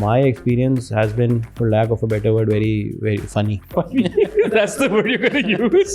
My experience has been, for lack of a better word, very funny. That's the word you're going to use.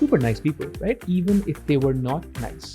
Super nice people, right? Even if they were not nice,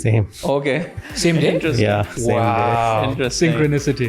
Same. Okay. Same day? Interesting. Yeah, same day. Interesting. Synchronicity.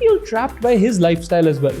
feel trapped by his lifestyle as well?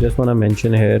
Just wanna mention here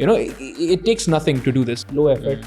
You know, it takes nothing to do this. Low effort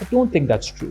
I don't think that's true.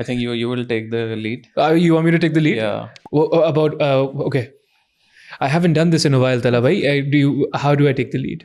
I think you will take the lead. You want me to take the lead? Yeah. Okay. I haven't done this in a while, Tala bhai. How do I take the lead?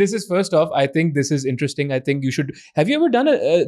This is first off. I think this is interesting. I think you should. Have you ever done a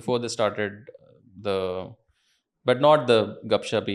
before they started the. But not the gupshapi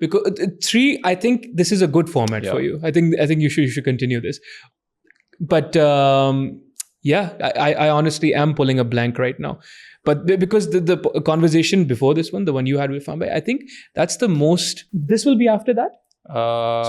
Because 3, I think this is a good format for you. I think you should continue this. But yeah, I honestly am pulling a blank right now. But because the conversation before this one, the one you had with Fambai, I think that's the most. This will be after that.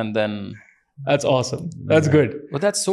and then. That's awesome. That's good. But that's so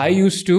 I used to.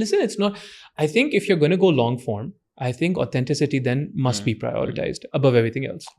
listen, it's not. I think if you're going to go long form, I think authenticity then must be prioritized above everything else.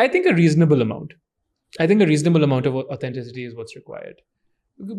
I think a reasonable amount. I think a reasonable amount of authenticity is what's required.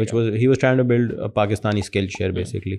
which was he was trying to build a Pakistani Skillshare basically.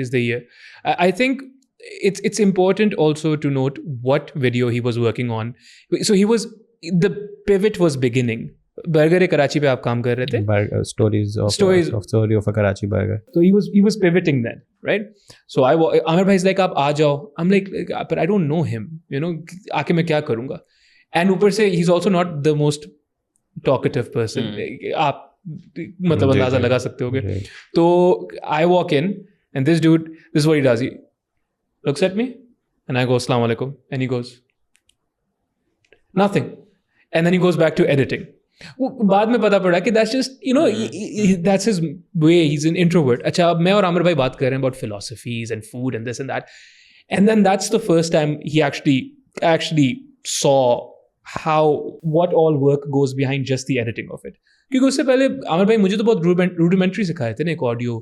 is the year. I think it's important also to note what video he was working on. So the pivot was beginning. Burger Karachi پہ آپ کام کر رہے تھے. story of a Karachi burger. So he was pivoting then, right? So Amar bhai is like, آپ آ جاؤ. I'm like, but I don't know him, you know, آ کے میں کیا کروں گا. And اوپر سے he's also not the most talkative person. آپ مطلب اندازہ لگا سکتے ہو گے. تو I walk in and this dude, this is what he does. He looks at me and I go, Assalamu alaikum. And he goes, nothing. And then he goes back to editing. بعد میں پتا پڑا کہ that's just, you know, that's his way. He's an introvert. اچھا اب میں اور عامر بھائی بات کر رہے ہیں about philosophies and food and this and that. And then that's the first time he actually saw what all work goes behind just the editing of it. کیونکہ اس سے پہلے عامر بھائی مجھے تو بہت rudimentary سکھائے تھے نا, ایک آڈیو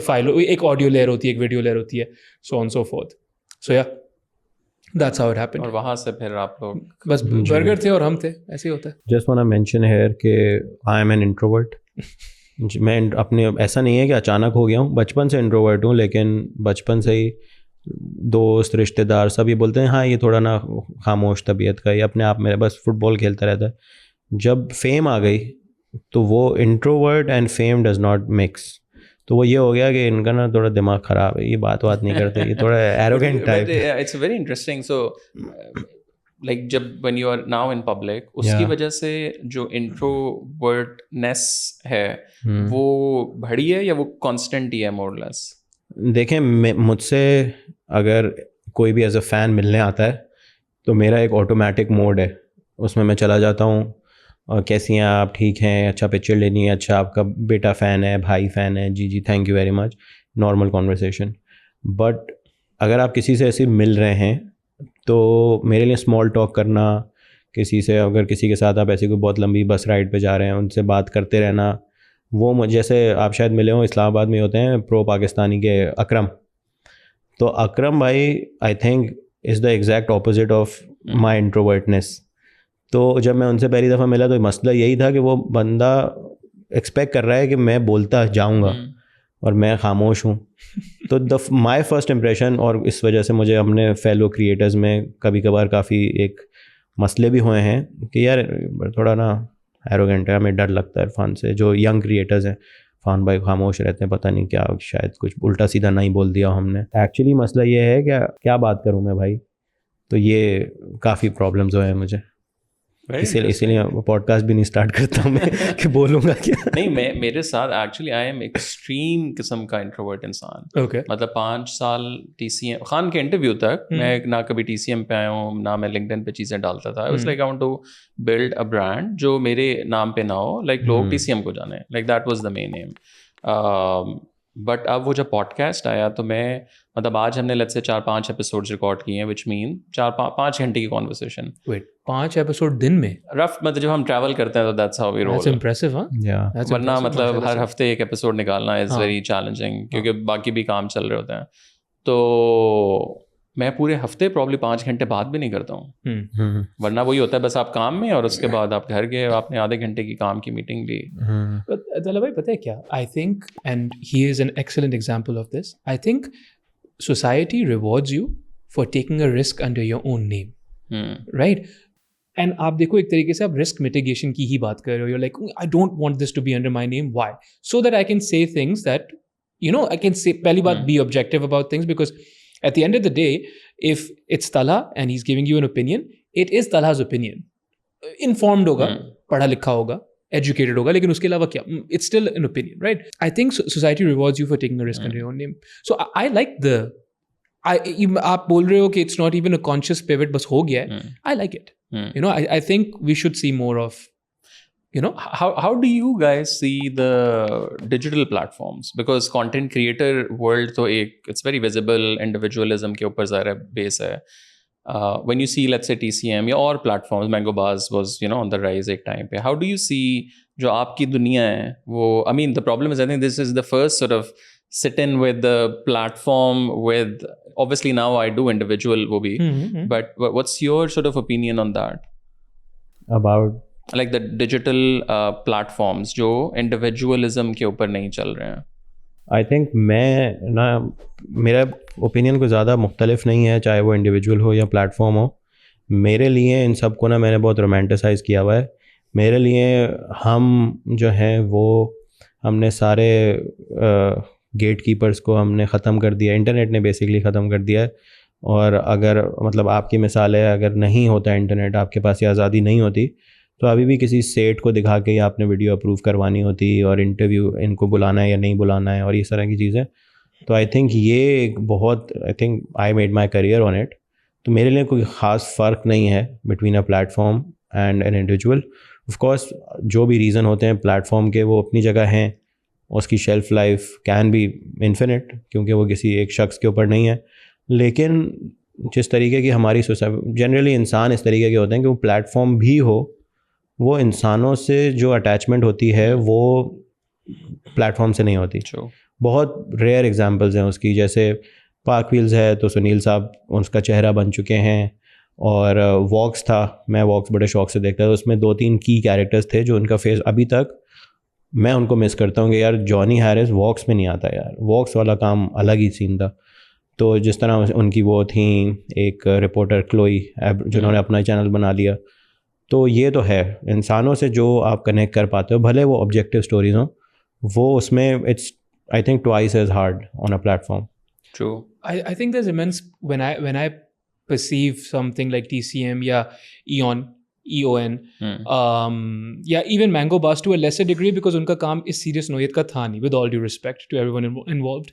فائل, ایک آڈیو لیئر ہوتی ہے, ایک ویڈیو لیئر ہوتی ہے, so on so forth. So yeah, that's how it happened. اور وہاں سے پھر آپ لوگ بس برگر تھے اور ہم تھے, ایسے ہی ہوتا ہے. Just wanna mention here کہ I am an introvert. میں اپنے ایسا نہیں ہے کہ اچانک ہو گیا ہوں, بچپن سے انٹروورٹ ہوں, لیکن بچپن سے ہی دوست رشتہ دار سب یہ بولتے ہیں ہاں یہ تھوڑا نا خاموش طبیعت کا, یہ اپنے آپ میں بس فٹ بال کھیلتا رہتا ہے. جب فیم آ گئی تو وہ introvert and fame does not mix, تو وہ یہ ہو گیا کہ ان کا نا تھوڑا دماغ خراب ہے, یہ بات نہیں کرتے, یہ تھوڑا arrogant type. It's very interesting. So like جب when you are now in public, اس کی وجہ سے جو انٹروورٹنیس ہے وہ بڑھی ہے یا وہ کانسٹنٹ ہی ہے more or less؟ دیکھیں مجھ سے اگر کوئی بھی ایز اے فین ملنے آتا ہے تو میرا ایک آٹومیٹک موڈ ہے, اس میں چلا جاتا ہوں, اور کیسی ہیں آپ, ٹھیک ہیں, اچھا پکچر لینی ہے, اچھا آپ کا بیٹا فین ہے, بھائی فین ہے, جی thank you very much, normal conversation. But اگر آپ کسی سے ایسے مل رہے ہیں تو میرے لیے اسمال ٹاک کرنا, کسی سے اگر کسی کے ساتھ آپ ایسی کوئی بہت لمبی بس رائڈ پہ جا رہے ہیں ان سے بات کرتے رہنا, وہ جیسے آپ شاید ملے ہوں اسلام آباد میں ہوتے ہیں پرو پاکستانی کے اکرم, تو اکرم بھائی I think is the exact opposite of my introvertness. تو جب میں ان سے پہلی دفعہ ملا تو مسئلہ یہی تھا کہ وہ بندہ ایکسپیکٹ کر رہا ہے کہ میں بولتا جاؤں گا اور میں خاموش ہوں. تو مائی فرسٹ امپریشن, اور اس وجہ سے مجھے اپنے فیلو کریٹرز میں کبھی کبھار کافی ایک مسئلے بھی ہوئے ہیں کہ یار تھوڑا نا ایروگینٹ ہے, ہمیں ڈر لگتا ہے عرفان سے. جو ینگ کریٹرز ہیں, عرفان بھائی خاموش رہتے ہیں, پتہ نہیں کیا شاید کچھ الٹا سیدھا نہیں بول دیا ہم نے. ایکچولی مسئلہ یہ ہے کہ کیا بات کروں میں بھائی, تو یہ کافی پرابلمز ہوئے ہیں مجھے, اسی لیے پوڈ کاسٹ بھی نہیں اسٹارٹ کرتا ہوں میں کہ بولوں گا کیا. نہیں, میرے ساتھ ایکچولی آئی ایم ایکسٹریم قسم کا انٹروورٹ انسان. مطلب 5 سال TCM خان کے انٹرویو تک میں نہ کبھی TCM پہ آیا ہوں, نہ میں LinkedIn پہ چیزیں ڈالتا تھا. It's like I want to build a brand جو میرے نام پہ نہ ہو, لائک لوگ TCM کو جانے, like that was the main aim. But اب وہ جب پوڈ کاسٹ آیا تو میں مطلب آج ہم نے لیٹس سے 4-5 ایپیسوڈ ریکارڈ کیے ہیں, وچ مین 4-5 گھنٹے کی کانورسیشن. 5 ایپیسوڈ دن میں رف, مطلب جب ہم ٹریول کرتے ہیں تو that's how we roll. That's impressive. ہاں, ورنہ مطلب ہر ہفتے ایک ایپیسوڈ نکالنا از ویری چیلنجنگ, کیونکہ باقی بھی کام چل رہے ہوتے ہیں. تو میں پورے ہفتے پرابلی 5 گھنٹے بات بھی نہیں کرتا ہوں, ورنہ وہی ہوتا ہے بس آپ کام میں اور اس کے بعد آپ گھر گئے, آپ نے آدھے گھنٹے کی کام کی میٹنگ لی. طلب بھائی پتہ ہے کیا, I think, and he is an excellent example of this, I think society rewards you for taking a risk under your own name, right? And آپ دیکھو ایک طریقے سے آپ رسک میٹیگیشن کی ہی بات کر رہے ہو. You're like, I don't want this to be under my name. Why? So that I can say things that, you know, I can say, پہلی بات be objective about things, because at the end of the day, if it's Talha and he's giving you an opinion, it is Talha's opinion. Informed ہوگا, پڑھا لکھا ہوگا, educated ہوگا, لیکن اس کے علاوہ کیا, it's still an opinion, right? I think society rewards you for taking a risk under your own name. So I like آپ بول رہے ہو کہ it's not even a conscious pivot, بس ہو گیا ہے. I like it. You know, I think we should see more of, you know. How do you guys see the digital platforms? Because content creator world تو ایک it's very visible, individualism کے اوپر ظاہر base ہے. When you see, let's say, TCM یا اور platforms, Mango Buzz was, you know, on the rise ایک time پہ. How do you see جو آپ کی دنیا ہے وہ, I mean, the problem is I think this is the first sort of sit in with the platform with, obviously now I do individual وہ بھی, but what's your sort of opinion on that? About like the digital platforms جو individualism کے اوپر نہیں چل رہے ہیں. I think میں نا, میرا اوپینین کوئی زیادہ مختلف نہیں ہے, چاہے وہ انڈیویجول ہو یا پلیٹ فارم ہو. میرے لیے ان سب کو نا میں نے بہت رومانٹیسائز کیا ہوا ہے. میرے لیے ہم جو ہیں وہ ہم نے سارے گیٹ کیپرز کو ہم نے ختم کر دیا, انٹرنیٹ نے بیسکلی ختم کر دیا ہے. اور اگر مطلب آپ کی مثال ہے, اگر نہیں ہوتا انٹرنیٹ, آپ کے پاس یہ آزادی نہیں ہوتی, تو ابھی بھی کسی سیٹ کو دکھا کے آپ نے ویڈیو اپروو کوانی ہوتی اور انٹرویو ان کو بلانا ہے یا نہیں بلانا ہے اور اس طرح کی چیزیں. تو آئی تھنک یہ ایک بہت, I think I made my career on it. تو میرے لیے کوئی خاص فرق نہیں ہے between a plate form and an individual. Of course جو بھی ریزن ہوتے ہیں پلیٹ فارم کے وہ اپنی جگہ ہیں, اس کی shelf life can be infinite کیونکہ وہ کسی ایک شخص کے اوپر نہیں ہے. لیکن جس طریقے کی ہماری سوسائٹی, جنرلی انسان اس طریقے کے ہوتے ہیں کہ وہ پلیٹ فارم بھی ہو, وہ انسانوں سے جو اٹیچمنٹ ہوتی ہے وہ پلیٹ فارم سے نہیں ہوتی. بہت ریئر ایگزامپلز ہیں اس کی, جیسے پارک ویلز ہے تو سنیل صاحب اس کا چہرہ بن چکے ہیں, اور واکس تھا, میں واکس بڑے شوق سے دیکھتا تھا, اس میں 2-3 کی کیریکٹرز تھے جو ان کا فیس ابھی تک میں ان کو مس کرتا ہوں کہ یار جانی ہیرس واکس میں نہیں آتا یار, واکس والا کام الگ ہی سین تھا. تو جس طرح ان کی وہ تھیں ایک رپورٹر کلوئی جنہوں نے اپنا چینل بنا لیا. تو یہ تو ہے انسانوں سے جو آپ کنیکٹ کر پاتے ہو, بھلے وہ آبجیکٹیو اسٹوریز ہوں, وہ اس میں it's I think twice as hard on a platform. True. I think there's immense when I perceive something like TCM یا EON, یا even Mango Bus to a lesser degree because ان کا کام اس serious نوعیت کا تھا نہیں, with all due respect to everyone involved.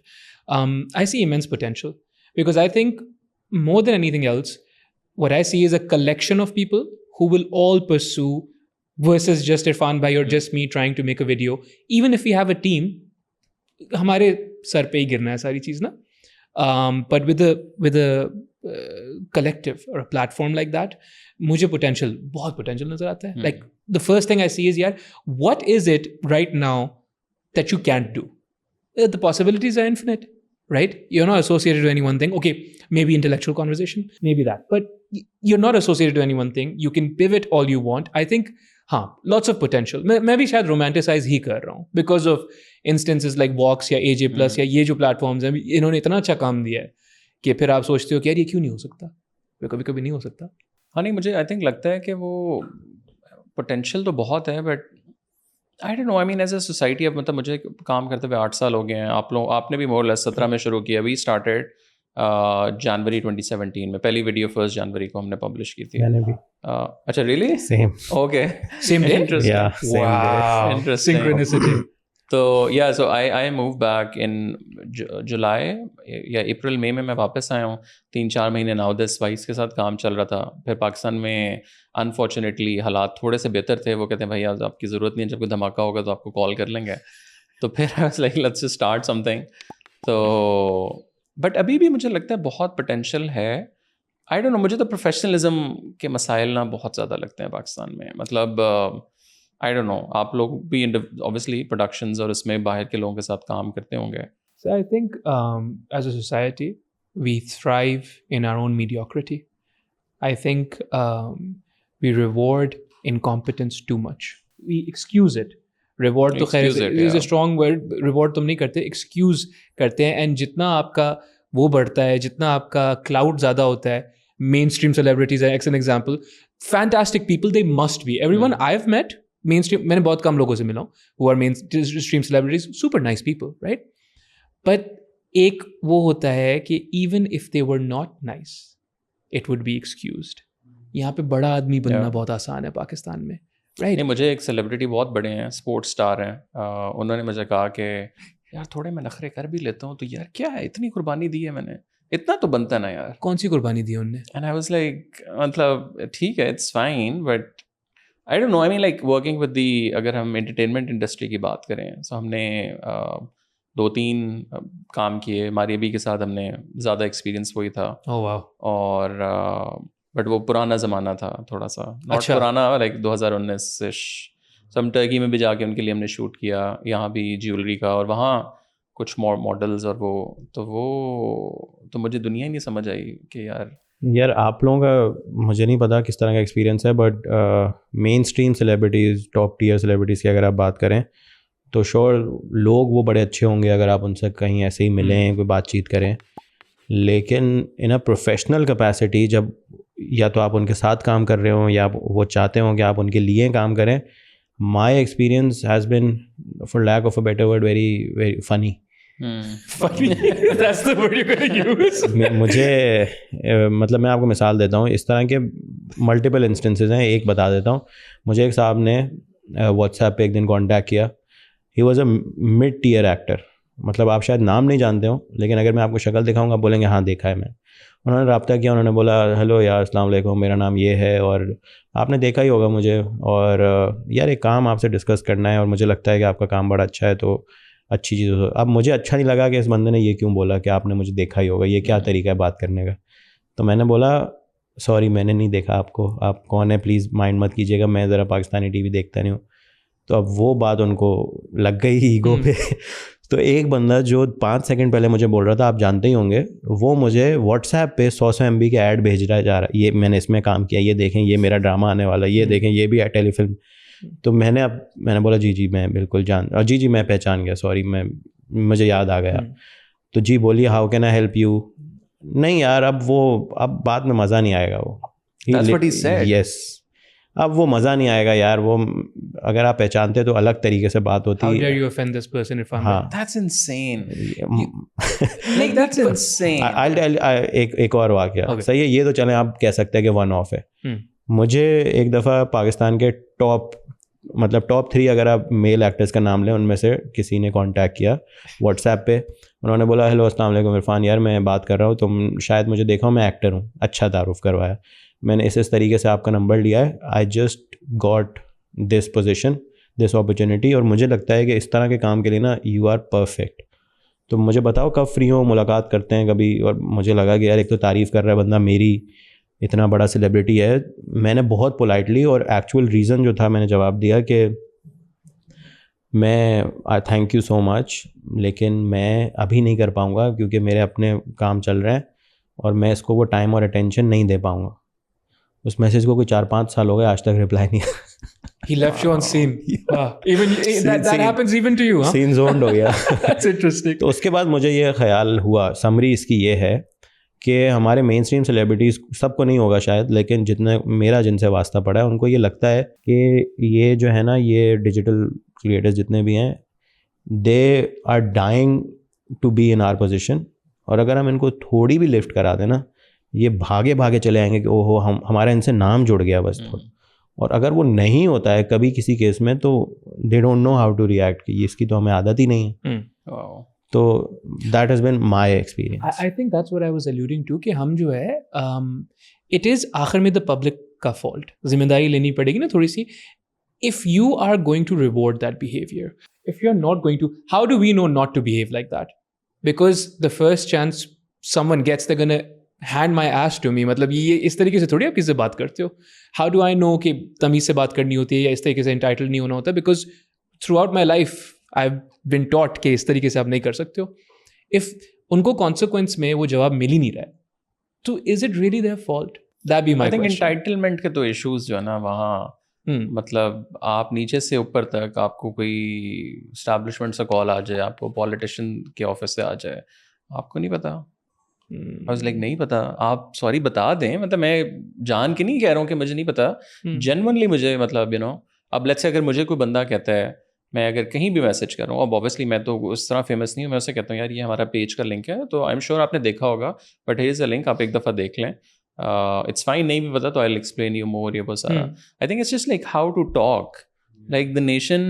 I see immense potential because I think more than anything else, what I see is a collection of people who will all pursue versus just Irfan bhai or just me trying to make a video. Even if we have a team, ہمارے سر پہ ہی گرنا ہے ساری چیز نا. But with a collective or a platform like that, مجھے بہت potential نظر آتا ہے. Like the first thing I see is, what is it right now that you can't do? The possibilities are infinite, right? You're not associated to any one thing. Okay, maybe intellectual conversation, maybe that. But you're not associated to any one thing. You can pivot all you want. I think, lots of potential. میں بھی شاید romanticise ہی کر رہا ہوں because of instances like Vox یا AJ Plus یا یہ جو پلیٹفارمز ہیں, انہوں نے اتنا اچھا کام دیا ہے کہ پھر آپ سوچتے ہو کہ یار یہ کیوں نہیں ہو سکتا, کبھی کبھی نہیں ہو سکتا. ہاں نہیں, مجھے آئی تھنک لگتا ہے کہ وہ پوٹینشیل تو بہت ہے, but I don't know, I mean as a society, اب مطلب مجھے کام کرتے ہوئے 8 سال ہو گئے ہیں. آپ نے بھی مور لیس 17 میں شروع کیا. وی اسٹارٹیڈ جنوری 2017 میں, پہلی ویڈیو 1 جنوری کو ہم نے پبلش کی تھی. اچھا really? Same. Okay, same day. Interesting. تو یا سو آئی موو بیک ان جولائی یا اپریل مئی میں واپس آیا ہوں. 3-4 مہینے ناؤدس وائس کے ساتھ کام چل رہا تھا. پھر پاکستان میں انفارچونیٹلی حالات تھوڑے سے بہتر تھے. وہ کہتے ہیں بھائی آپ کی ضرورت نہیں ہے, جب کوئی دھماکہ ہوگا تو آپ کو کال کر لیں گے. تو پھر like let's start some thing. تو بٹ ابھی بھی مجھے لگتا ہے بہت پوٹینشیل ہے. آئی ڈونٹ نو, مجھے تو پروفیشنلزم کے مسائل نا بہت زیادہ لگتے ہیں پاکستان میں. مطلب آئی ڈونٹ نو, آپ لوگ بھی اوبیسلی پروڈکشنز اور اس میں باہر کے لوگوں کے ساتھ کام کرتے ہوں گے. So I think as a society, we thrive in our own mediocrity. I think we reward incompetence too much. We excuse it. Reward تو خیر is a strong word. Reward تم نہیں کرتے, excuse کرتے ہیں. And جتنا آپ کا وہ بڑھتا ہے, جتنا آپ کا cloud زیادہ ہوتا ہے, mainstream celebrities are excellent example. Fantastic people, they must be. Everyone I've met, mainstream, میں نے بہت کم لوگوں سے ملا ہوں who are mainstream celebrities, super nice people, right? But ایک وہ ہوتا ہے کہ even if they were not nice, it would be excused. یہاں پہ بڑا آدمی بننا بہت آسان ہے پاکستان میں, رائٹ؟ نہیں, مجھے ایک سیلیبریٹی بہت بڑے ہیں, اسپورٹس اسٹار ہیں, انہوں نے مجھے کہا کہ یار تھوڑے میں نخرے کر بھی لیتا ہوں, تو یار کیا ہے, اتنی قربانی دی ہے میں نے, اتنا تو بنتا نا یار. کون سی قربانی دی انہوں نے؟ اینڈ آئی واز لائک, مطلب ٹھیک ہے, it's fine, but I don't know, I mean like working with the, اگر ہم انٹرٹینمنٹ انڈسٹری کی بات کریں, سو ہم نے 2-3 کام کیے. ماری ابھی کے ساتھ ہم نے زیادہ ایکسپیرینس وہی تھا. اور بٹ وہ پرانا زمانہ تھا تھوڑا سا, ناٹ پرانا, لائک 2019-ish. سو ہم ٹرکی میں بھی جا کے ان کے لیے ہم نے شوٹ کیا, یہاں بھی جیولری کا, اور وہاں کچھ ماڈلز, اور وہ تو مجھے دنیا ہی نہیں سمجھ آئی کہ یار آپ لوگوں کا مجھے نہیں پتا کس طرح کا ایکسپیرینس ہے, but mainstream celebrities, top tier celebrities کی اگر آپ بات کریں تو شور لوگ وہ بڑے اچھے ہوں گے اگر آپ ان سے کہیں ایسے ہی ملیں, کوئی بات چیت کریں. لیکن ان اے پروفیشنل کیپیسٹی جب یا تو آپ ان کے ساتھ کام کر رہے ہوں یا وہ چاہتے ہوں کہ آپ ان کے لیے کام کریں. My experience has been for lack of a better word very very funny. مجھے مطلب میں آپ کو مثال دیتا ہوں, اس طرح کے ملٹیپل انسٹنسز ہیں. ایک بتا دیتا ہوں. مجھے ایک صاحب نے واٹس ایپ پہ ایک دن کانٹیکٹ کیا. He was a mid tier actor, مطلب آپ شاید نام نہیں جانتے ہوں لیکن اگر میں آپ کو شکل دکھاؤں گا بولیں گے ہاں دیکھا ہے میں. انہوں نے رابطہ کیا, انہوں نے بولا ہیلو یار السلام علیکم, میرا نام یہ ہے اور آپ نے دیکھا ہی ہوگا مجھے, اور یار ایک کام آپ سے ڈسکس کرنا ہے اور مجھے لگتا ہے کہ آپ کا کام بڑا اچھا ہے تو اچھی چیز ہو. اب مجھے اچھا نہیں لگا کہ اس بندے نے یہ کیوں بولا کہ آپ نے مجھے دیکھا ہی ہوگا, یہ کیا طریقہ ہے بات کرنے کا. تو میں نے بولا سوری میں نے نہیں دیکھا آپ کو, آپ کون ہیں پلیز مائنڈ مت کیجیے گا, میں ذرا پاکستانی ٹی وی دیکھتا نہیں ہوں. تو اب وہ بات ان کو لگ گئی ایگو پہ. تو ایک بندہ جو 5 سیکنڈ پہلے مجھے بول رہا تھا آپ جانتے ہی ہوں گے, وہ مجھے واٹس ایپ پہ 100 MB کے ایڈ بھیج رہا جا رہا ہے, یہ میں نے اس میں کام کیا, یہ دیکھیں یہ میرا ڈرامہ آنے والا, یہ دیکھیں یہ بھی ہے ٹیلی فلم. تو میں نے بولا جی میں بالکل اور جی میں پہچان گیا, سوری میں مجھے یاد آ گیا. تو جی بولیے how can I help you. نہیں یار اب بات میں مزہ نہیں آئے گا. وہ یس اب وہ مزہ نہیں آئے گا یار, وہ اگر آپ پہچانتے تو الگ طریقے سے بات ہوتی. How dare you offend this person if I'm ہاں That's insane. Like that's insane. ایک اور واقعہ صحیح ہے, یہ تو چلیں آپ کہہ سکتے ہیں کہ ون آف ہے. مجھے ایک دفعہ پاکستان کے ٹاپ 3 اگر آپ میل ایکٹرز کا نام لیں ان میں سے کسی نے کانٹیکٹ کیا واٹس ایپ پہ. انہوں نے بولا ہیلو السلام علیکم عرفان, یار میں بات کر رہا ہوں, تم شاید مجھے دیکھا ہو, میں ایکٹر ہوں. اچھا تعارف کروایا, میں نے اس طریقے سے آپ کا نمبر لیا ہے, I just got this position this opportunity, اور مجھے لگتا ہے کہ اس طرح کے کام کے لیے نا یو آر پرفیکٹ. تو مجھے بتاؤ کب فری ہو, ملاقات کرتے ہیں کبھی. اور مجھے لگا کہ یار ایک تو تعریف کر رہا ہے بندہ, میری اتنا بڑا سیلیبریٹی ہے. میں نے بہت پولائٹلی اور ایکچوئل ریزن جو تھا میں نے جواب دیا کہ میں تھینک یو سو مچ لیکن میں ابھی نہیں کر پاؤں گا کیونکہ میرے اپنے کام چل رہے ہیں اور میں اس کو وہ ٹائم اور اٹینشن نہیں دے پاؤں گا. اس میسیج کو کوئی 4-5 سال ہو گئے, آج تک رپلائی نہیں. He left you on scene. Even that happens even to you, huh? Scene zoned ہو گیا. That's interesting. تو اس کے بعد مجھے یہ خیال ہوا, سمری اس کی یہ ہے کہ ہمارے مین اسٹریم سیلیبریٹیز, سب کو نہیں ہوگا شاید لیکن جتنے میرا جن سے واسطہ پڑا ہے ان کو یہ لگتا ہے کہ یہ جو ہے نا یہ ڈیجیٹل کریٹرز جتنے بھی ہیں they are dying to be in our position, اور اگر ہم ان کو تھوڑی بھی لفٹ کرا دیں نا یہ بھاگے چلے آئیں گے کہ اوہو ہمارا ان سے نام جڑ گیا بس. اور اگر وہ نہیں ہوتا ہے کبھی کسی کیس میں تو they don't know how to react, کہ اس کی تو ہمیں عادت ہی نہیں ہے. تو that has been my experience. I think that's what I was alluding to کہ ہم جو ہے it is آخر میں the public کا fault, ذمہ داری لینی پڑے گی نا تھوڑی سی. If you are going to reward that behavior, if you're not going to, how do we know not to behave like that? Because the first chance someone gets, they're gonna hand my ass to me. مطلب یہ اس طریقے سے تھوڑی آپ کس سے بات کرتے ہو. How do I know کہ تمیز سے بات کرنی ہوتی ہے یا اس طریقے سے انٹائٹل نہیں ہونا ہوتا, because throughout my life I've been taught کہ اس طریقے سے آپ نہیں کر سکتے ہو. If ان کو consequence میں وہ جواب مل ہی نہیں رہا ہے تو is it really their fault? That be my question. I think entitlement کے تو ایشوز جو ہے نا وہاں مطلب آپ نیچے سے اوپر تک آپ کو کوئی اسٹیبلشمنٹ سے کال آ جائے, آپ کو پالیٹیشین کے آفس سے آ جائے, آپ کو نہیں پتا. نہیں پتا, آپ سوری بتا دیں. مطلب میں جان کے نہیں کہہ رہا ہوں کہ مجھے نہیں پتا, جینونلی مجھے مطلب اب لیٹس سے اگر مجھے کوئی بندہ کہتا ہے, میں اگر کہیں بھی میسج کر رہا ہوں, اب اوبیسلی میں تو اس طرح فیمس نہیں ہوں, میں اسے کہتا ہوں یار یہ ہمارا پیج کا لنک ہے, تو آئی ایم شیور آپ نے دیکھا ہوگا, but here is a link, آپ ایک دفعہ دیکھ لیں. It's fine, نہیں بھی پتا تو I'll explain you more یہ بہت سارا. I think it's just like how to talk. Like the nation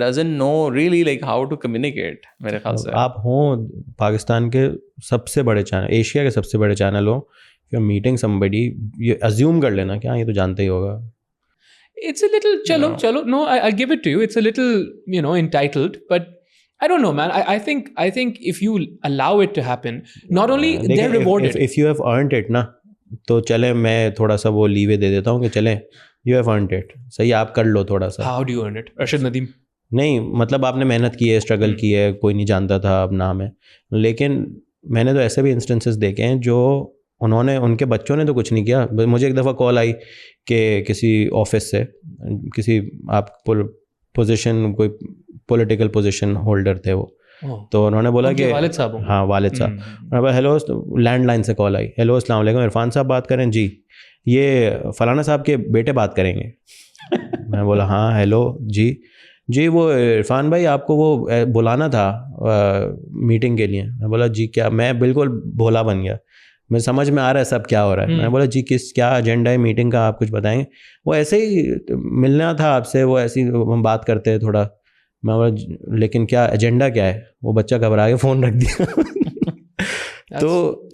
doesn't know really like how to communicate میرے خیال سے. آپ ہوں پاکستان کے سب سے بڑے چینل, ایشیا کے سب سے بڑے چینل ہوں, if you're meeting somebody یہ assume کر لینا کہ ہاں یہ تو جانتے ہی ہوگا. It's a little chalo no I give it to you, it's a little entitled, but I don't know man. I think if you allow it to happen, not only they're rewarded. If you have earned it نا تو چلیں میں تھوڑا سا وہ لیوے دے دیتا ہوں کہ چلیں یو ہیو ارنڈ اٹ, صحیح آپ کر لو تھوڑا سا. How do you earn it Arshad Nadeem? نہیں مطلب آپ نے محنت کی ہے, اسٹرگل کی ہے, کوئی نہیں جانتا تھا اب نام ہے, لیکن میں نے تو ایسے بھی انسٹنسز دیکھے ہیں جو انہوں نے, ان کے بچوں نے تو کچھ نہیں کیا. مجھے ایک دفعہ کال آئی کہ کسی آفس سے, کسی آپ پوزیشن کوئی پولیٹیکل پوزیشن ہولڈر تھے وہ, تو انہوں نے بولا کہ والد صاحب ہاں والد صاحب, انہوں نے بولا ہیلو, لینڈ لائن سے کال آئی, ہیلو السلام علیکم, عرفان صاحب بات کریں, جی یہ فلانا صاحب کے بیٹے بات کریں گے. میں بولا ہاں ہیلو جی وہ عرفان بھائی آپ کو وہ بلانا تھا میٹنگ کے لیے. میں بولا جی کیا, میں بالکل بھولا بن گیا, مجھے سمجھ میں آ رہا ہے سب کیا ہو رہا ہے. میں نے بولا جی کیا ایجنڈا ہے میٹنگ کا, آپ کچھ بتائیں گے. وہ ایسے ہی ملنا تھا آپ سے, وہ ایسے ہی ہم بات کرتے ہیں تھوڑا. میں بولا لیکن کیا ایجنڈا کیا ہے. وہ بچہ گھبرا کے فون رکھ دیا. تو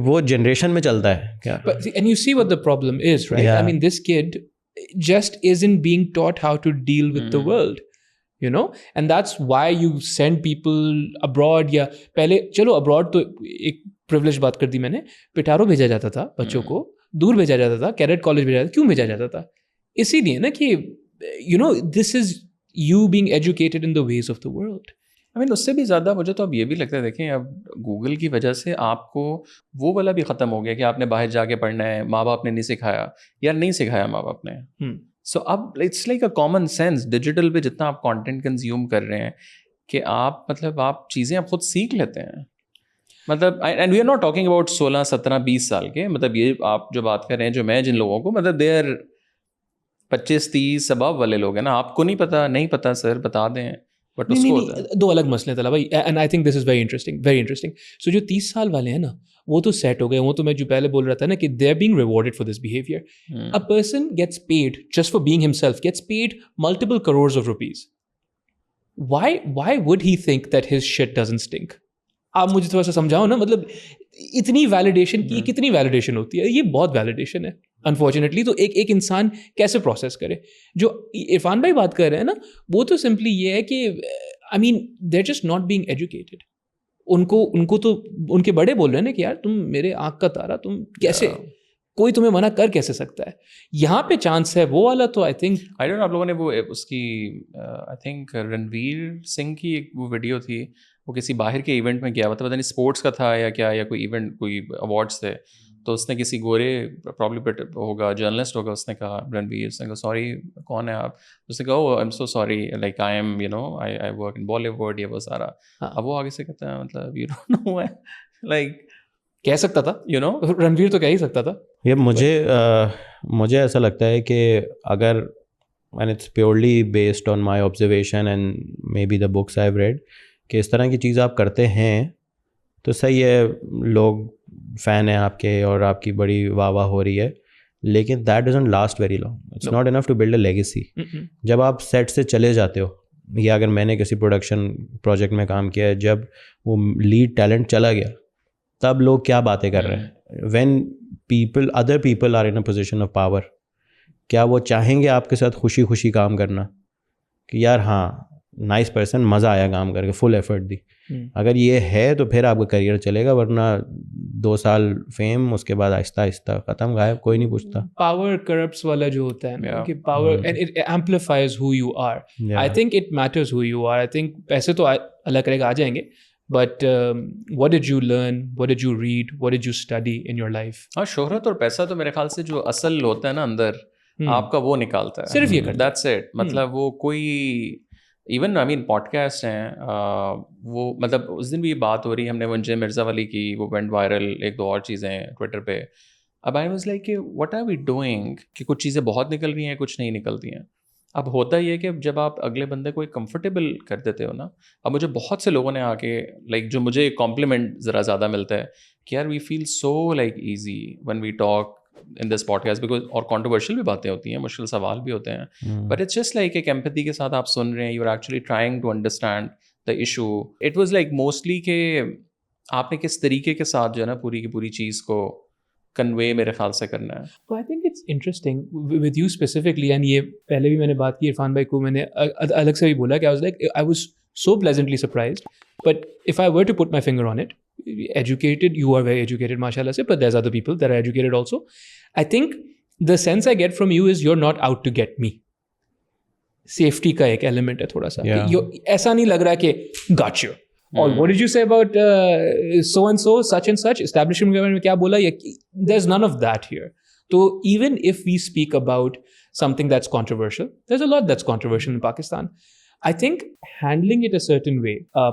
وہ جنریشن میں چلتا ہے کیا. And you see what the problem is, right? I mean, this kid just isn't being taught how to deal with the world, you know, and that's why you send people abroad. یا پہلے چلو abroad تو ایک privilege بات کر دی میں نے, پٹارو بھیجا جاتا تھا بچوں کو, دور بھیجا جاتا تھا, کیڈٹ کالج بھیجا جاتا تھا. کیوں بھیجا جاتا تھا؟ اسی لیے نا کہ you know this is you being educated in the ways of the world. I mean, اس سے بھی زیادہ مجھے تو اب یہ بھی لگتا ہے, دیکھیں اب گوگل کی وجہ سے آپ کو وہ والا بھی ختم ہو گیا کہ آپ نے باہر جا کے پڑھنا ہے, ماں باپ نے نہیں سکھایا یا نہیں سکھایا ماں باپ نے. سو اب it's like a common sense digital پہ جتنا آپ کانٹینٹ کنزیوم کر رہے ہیں کہ آپ مطلب آپ چیزیں آپ خود سیکھ لیتے ہیں. مطلب and we are not talking about 16, 17, 20 سال کے, مطلب یہ آپ جو بات کر رہے ہیں, جو میں جن لوگوں کو مطلب دے آر 25, 30 ابو والے لوگ ہیں نا, آپ کو نہیں پتا, نہیں پتا سر بتا دیں, بٹ اس کو دو الگ مسئلے تھا بھائی. And I think this is very interesting. So جو 30 سال والے ہیں نا, وہ تو سیٹ ہو گئے. وہ تو میں جو پہلے بول رہا تھا نا کہ they are being rewarded for this behaviour. A person gets paid just for being himself, gets paid multiple crores of rupees. Why would he think that his shit doesn't stink? آپ مجھے تھوڑا سا سمجھاؤ نا. مطلب اتنی ویلیڈیشن کی کتنی ویلیڈیشن ہوتی ہے؟ یہ بہت ویلیڈیشن ہے انفارچونیٹلی. تو ایک انسان کیسے پروسیس کرے؟ جو عرفان بھائی بات کر رہے ہیں نا, وہ تو سمپلی یہ ہے کہ I mean they are just not being educated. ان کو تو ان کے بڑے بول رہے ہیں نا کہ یار تم میرے آنکھ کا تارا, تم کیسے, کوئی تمہیں منع کر کیسے سکتا ہے؟ یہاں پہ چانس ہے وہ والا. تو آئی تھنک آپ لوگوں نے وہ اس کی آئی تھنک رنویر سنگھ کی ایک وہ ویڈیو تھی, وہ کسی باہر کے ایونٹ میں گیا ہوا تھا, پتہ نہیں اسپورٹس کا تھا یا کیا, یا کوئی ایونٹ, کوئی ایوارڈس تھے. تو اس نے کسی گورے پرابلی ہوگا جرنلسٹ ہوگا, اس نے کہا رنویر, اس نے کہا سوری کون ہے آپ؟ اس نے کہا oh I am so sorry like I am you know I work in Bollywood, یہ وہ سارا. اب وہ آگے سے کہتا ہے مطلب یو ڈونٹ نو لائک کہہ سکتا تھا, یو نو رنویر تو کہہ ہی سکتا تھا. یہ مجھے ایسا لگتا ہے کہ اگر and it's purely based on my observation and maybe the books I have read, کہ اس طرح کی چیز آپ کرتے ہیں تو صحیح ہے, لوگ فین ہیں آپ کے اور آپ کی بڑی واہ واہ ہو رہی ہے, لیکن that doesn't last very long. It's not enough to build a legacy. جب آپ سیٹ سے چلے جاتے ہو, یا اگر میں نے کسی پروڈکشن پروجیکٹ میں کام کیا ہے, جب وہ لیڈ ٹیلنٹ چلا گیا, تب لوگ کیا باتیں کر رہے ہیں. When other people are in a position of power, کیا وہ چاہیں گے آپ کے ساتھ خوشی خوشی کام کرنا کہ یار ہاں نائس پرسن, مزہ آیا کام کر کے, فل ایفرٹ دی. اگر یہ ہے تو پھر آپ کا کریئر چلے گا, ورنہ 2 سال فیم, اس کے بعد آہستہ آہستہ ختم, غائب, کوئی نہیں پوچھتا. پاور کرپٹس والا جو ہوتا ہے نا کہ power and it amplifies who you are. I think it matters who you are. I think پیسے تو اللہ کرے گا آ جائیں گے, but what did you learn, what did you read, what did you study in your life? ہاں, شہرت اور پیسہ تو میرے خیال سے جو اصل ہوتا ہے نا اندر آپ کا, وہ نکالتا ہے صرف یہ کرتا ہے. That's it. مطلب وہ کوئی even I mean podcast ہیں, وہ مطلب اس دن بھی یہ بات ہو رہی ہے, ہم نے وہ انجے مرزا والی کی, وہ وینٹ وائرل, 1-2 اور چیزیں ٹویٹر پہ. اب آئی واز لائک کہ واٹ آر وی ڈوئنگ, کہ کچھ چیزیں بہت نکل رہی ہیں, کچھ نہیں نکلتی ہیں. اب ہوتا یہ کہ جب آپ اگلے بندے کو ایک کمفرٹیبل کر دیتے ہو نا, اب مجھے بہت سے لوگوں نے آ کے لائک جو مجھے کمپلیمنٹ ذرا زیادہ ملتا ہے کہ یار we feel so like easy when we talk in this podcast, because اور کانٹروورشل بھی باتیں ہوتی ہیں, مشکل سوال بھی ہوتے ہیں, بٹ اٹس جسٹ لائک ایک ایمپتھی کے ساتھ آپ سن رہے ہیں, you are actually trying to understand the issue. It was like mostly کہ آپ نے کس طریقے کے ساتھ جو ہے نا پوری کی پوری چیز کو کنوے میرے خیال سے کرنا ہے. I think it's interesting with you specifically, and یہ پہلے بھی میں نے بات کی عرفان بھائی کو, میں نے الگ سے بھی بولا کہ I was so pleasantly surprised, but if I were to put my finger on it, educated, you are very educated mashallah se, but there's other people that are educated also. I think the sense I get from you is you're not out to get me. Safety ka ek element hai thoda sa, aisa nahi lag raha ki got you, or what did you say about so and so, such and such establishment mein kya bola, there's none of that here. So even if we speak about something that's controversial, there's a lot that's controversial in Pakistan. I think handling it a certain way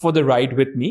for the ride with me.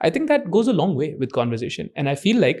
I think that goes a long way with conversation. And I feel like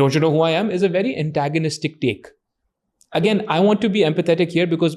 don't you know who I am is a very antagonistic take. Again, I want to be empathetic here because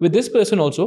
with this person also,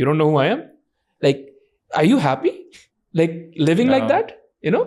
you don't know who I am? Like, are you happy? Like, living like that? You know?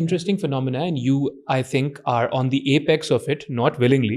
interesting phenomena, and you, I think, are on the apex of it, not willingly.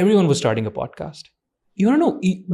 everyone was starting a podcast. You don't know,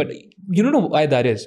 but you don't know why that is.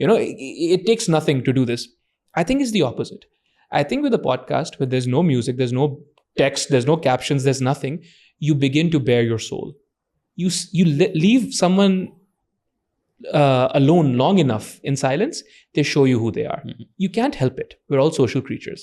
You know, it takes nothing to do this. I think it's the opposite. I think with a podcast, where there's no music, there's no text, there's no captions, there's nothing, you begin to bare your soul. You leave someone alone long enough in silence, they show you who they are. You can't help it. We're all social creatures.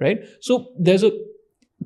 right? So there's a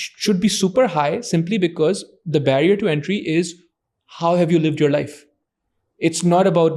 should be super high, simply because the barrier to entry is how have you lived your life. It's not about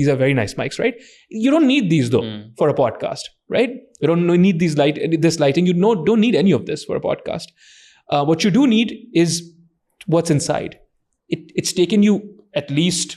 these are very nice mics, right? You don't need these though for a podcast, right? You don't need this lighting. You don't need any of this for a podcast. What you do need is what's inside. It's taken you at least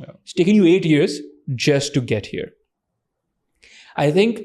It's taken you 8 years just to get here. I think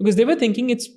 because they were thinking it's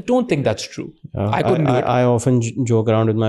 I don't think that's true. I couldn't do it. I often joke around with my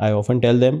I often tell them,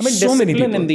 I mean, discipline in the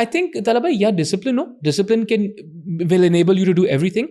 I think Talab bhai, yeah, discipline will enable you to do everything.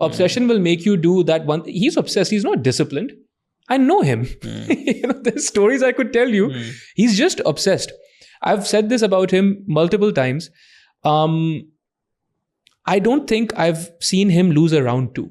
Obsession will make you do that one. He's obsessed. He's not disciplined. I know him. You know, there's stories I could tell you. He's just obsessed. I've said this about him multiple times. I don't think I've seen him lose a round 2.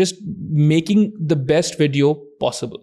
just making the best video possible.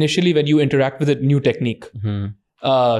initially when you interact with a new technique.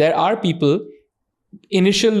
There are people initial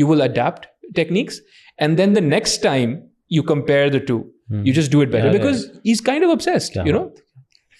You will adapt techniques and then the next time you compare the two, you just do it better because he's kind of obsessed, you know.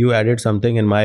you added something in my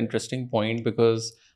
interesting point because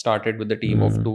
Started with the team of 2,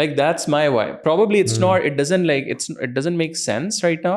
Like that's my why. Probably it's not. It doesn't make sense right now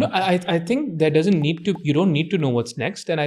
No, I think you don't need to know what's next, and I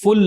full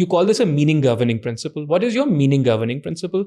you call this a meaning governing principle. What is your meaning governing principle?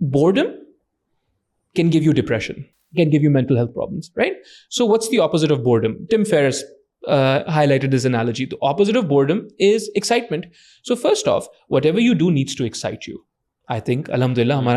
boredom can give you depression, can give you mental health problems, right? So what's the opposite of boredom? Tim Ferriss highlighted this analogy. The opposite of boredom is excitement. So first off, whatever you do needs to excite you. I think alhamdulillah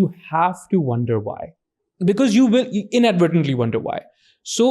you have to wonder why, because you will inadvertently wonder why. So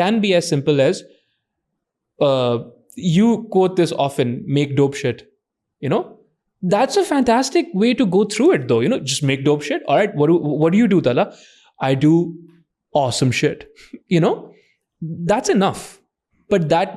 can be as simple as you quote this often, make dope shit, that's a fantastic way to go through it though. Just make dope shit. All right, what do you do, Tala? I do awesome shit. That's enough. But that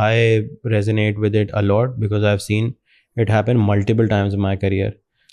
I resonate with it a lot because I've seen it happen multiple times in my career.